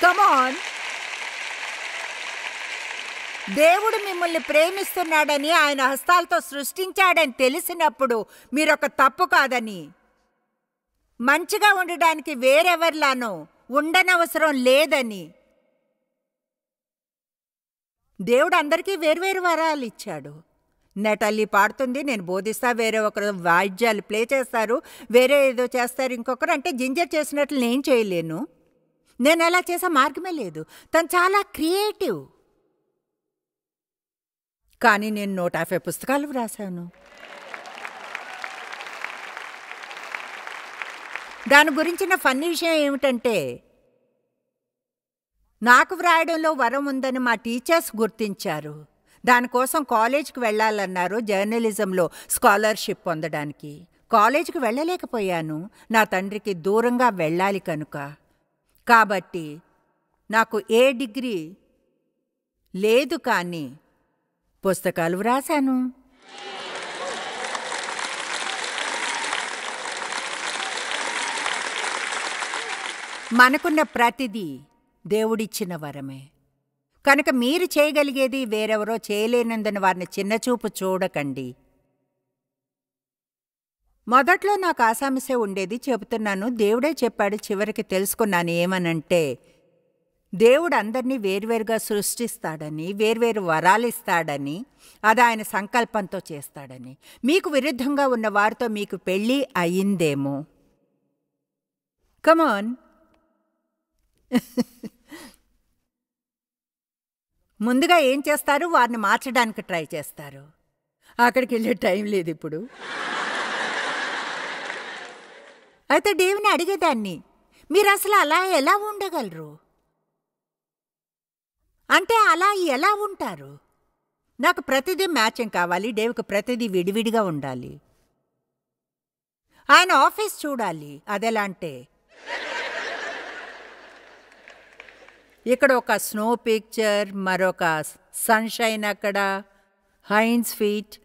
కమాన్, దేవుడు మిమ్మల్ని ప్రేమిస్తున్నాడని, ఆయన హస్తాలతో సృష్టించాడని తెలిసినప్పుడు మీరొక తప్పు కాదని, మంచిగా ఉండడానికి వేరెవరిలానో ఉండనవసరం లేదని, దేవుడు అందరికీ వేర్వేరు వరాలు ఇచ్చాడు. నెటల్లి పాడుతుంది, నేను బోధిస్తా, వేరే ఒకరు వాయిద్యాలు ప్లే చేస్తారు, వేరే ఏదో చేస్తారు, ఇంకొకరు అంటే జింజర్ చేసినట్లు నేను చేయలేను. నేను అలా చేసే మార్గమే లేదు. తను చాలా క్రియేటివ్. కానీ నేను 150 పుస్తకాలు వ్రాసాను. దాని గురించిన ఫన్నీ విషయం ఏమిటంటే, నాకు వ్రాయడంలో వరం ఉందని మా టీచర్స్ గుర్తించారు. దానికోసం కాలేజీకి వెళ్ళాలన్నారు, జర్నలిజంలో స్కాలర్షిప్ పొందడానికి. కాలేజీకి వెళ్ళలేకపోయాను, నా తండ్రికి దూరంగా వెళ్ళాలి కనుక. కాబట్టి నాకు ఏ డిగ్రీ లేదు, కానీ పుస్తకాలు వ్రాసాను. మనకున్న ప్రతిదీ దేవుడిచ్చిన వరమే కనుక మీరు చేయగలిగేది వేరెవరో చేయలేనందున వారిని చిన్నచూపు చూడకండి. మొదట్లో నాకు ఆ సమస్య ఉండేది, చెబుతున్నాను. దేవుడే చెప్పాడు, చివరికి తెలుసుకున్నాను. ఏమనంటే, దేవుడు అందరినీ వేర్వేరుగా సృష్టిస్తాడని, వేర్వేరు వరాలిస్తాడని, అది ఆయన సంకల్పంతో చేస్తాడని. మీకు విరుద్ధంగా ఉన్న వారితో మీకు పెళ్ళి అయిందేమో. కమాన్, ముందుగా ఏం చేస్తారు, వారిని మార్చడానికి ట్రై చేస్తారు. అక్కడికి వెళ్ళే టైం లేదు ఇప్పుడు. అయితే దేవుని అడిగేదాన్ని, మీరు అసలు అలా ఎలా ఉండగలరు అంటే, అలా ఎలా ఉంటారు? నాకు ప్రతిదీ మ్యాచింగ్ కావాలి, డేవ్కి ప్రతిదీ విడివిడిగా ఉండాలి. ఆయన ఆఫీస్ చూడాలి, అదెలా అంటే, ఇక్కడ ఒక స్నో పిక్చర్, మరొక సన్షైన్, అక్కడ హైన్స్ ఫీట్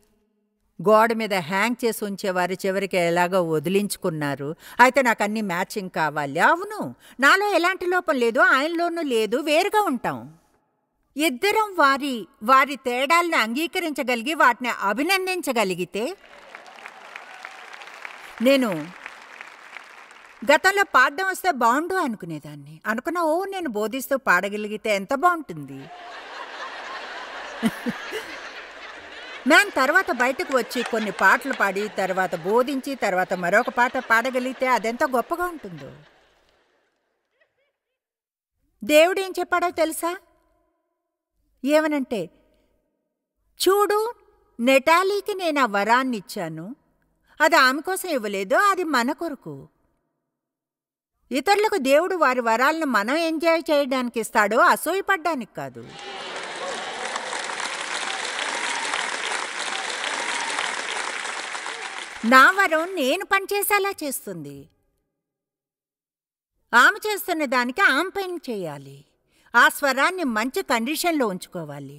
గోడ మీద హ్యాంగ్ చేసి ఉంచేవారు, చివరికి ఎలాగో వదిలించుకున్నారు. అయితే నాకు అన్ని మ్యాచింగ్ కావాలి. అవును, నాలో ఎలాంటి లోపం లేదు, ఆయనలోనూ లేదు, వేరుగా ఉంటాం. ఇద్దరం వారి వారి తేడాలను అంగీకరించగలిగి వాటిని అభినందించగలిగితే. నేను గతంలో పాడడం వస్తే బాగుండు అనుకునేదాన్ని. అనుకున్నా, ఓ నేను బోధిస్తూ పాడగలిగితే ఎంత బాగుంటుంది. మ్యాన్ తర్వాత బయటకు వచ్చి కొన్ని పాటలు పాడి, తర్వాత బోధించి, తర్వాత మరొక పాట పాడగలిగితే అదెంత గొప్పగా ఉంటుందో. దేవుడు ఏం చెప్పాడో తెలుసా? ఏమనంటే, చూడు, నెటాలీకి నేను ఆ వరాన్ని ఇచ్చాను, అది ఆమె కోసం ఇవ్వలేదు, అది మన కొరకు. ఇతరులకు దేవుడు వారి వరాలను మనం ఎంజాయ్ చేయడానికి ఇస్తాడో, అసూయపడ్డానికి కాదు. నా వరం నేను పనిచేసేలా చేస్తుంది. ఆమె చేస్తున్న దానికి ఆమె పని చేయాలి. ఆ స్వరాన్ని మంచి కండిషన్లో ఉంచుకోవాలి.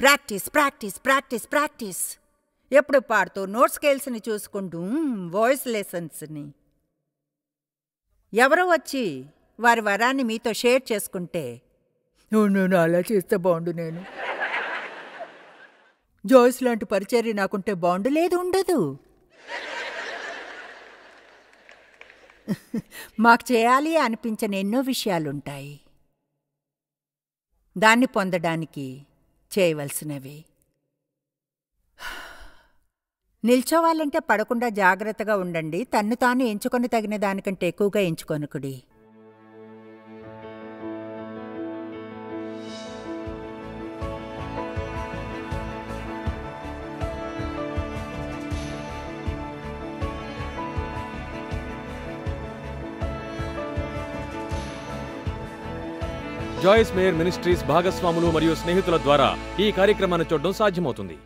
Practice practice practice practice. ఎప్పుడు పాడుతూ నోట్ స్కేల్స్ని చూసుకుంటూ వాయిస్ లెసన్స్ని. ఎవరో వచ్చి వారి వరాన్ని మీతో షేర్ చేసుకుంటే, నేను అలా చేస్తే బాగుండు, నేను జాయిస్ లాంటి పరిచర్య నాకుంటే బాగుండు, లేదు ఉండదు. మాకు చేయాలి అనిపించని ఎన్నో విషయాలుంటాయి. దాన్ని పొందడానికి చేయవలసినవి. నిల్చోవాలంటే పడకుండా జాగ్రత్తగా ఉండండి. తన్ను తాను ఎంచుకొని తగిన దానికంటే ఎక్కువగా ఎంచుకొనుకుడి. జాయిస్ మేయర్ మినిస్ట్రీస్ భాగస్వాములు మరియు స్నేహితుల ద్వారా ఈ కార్యక్రమాన్ని చూడడం సాధ్యమవుతుంది.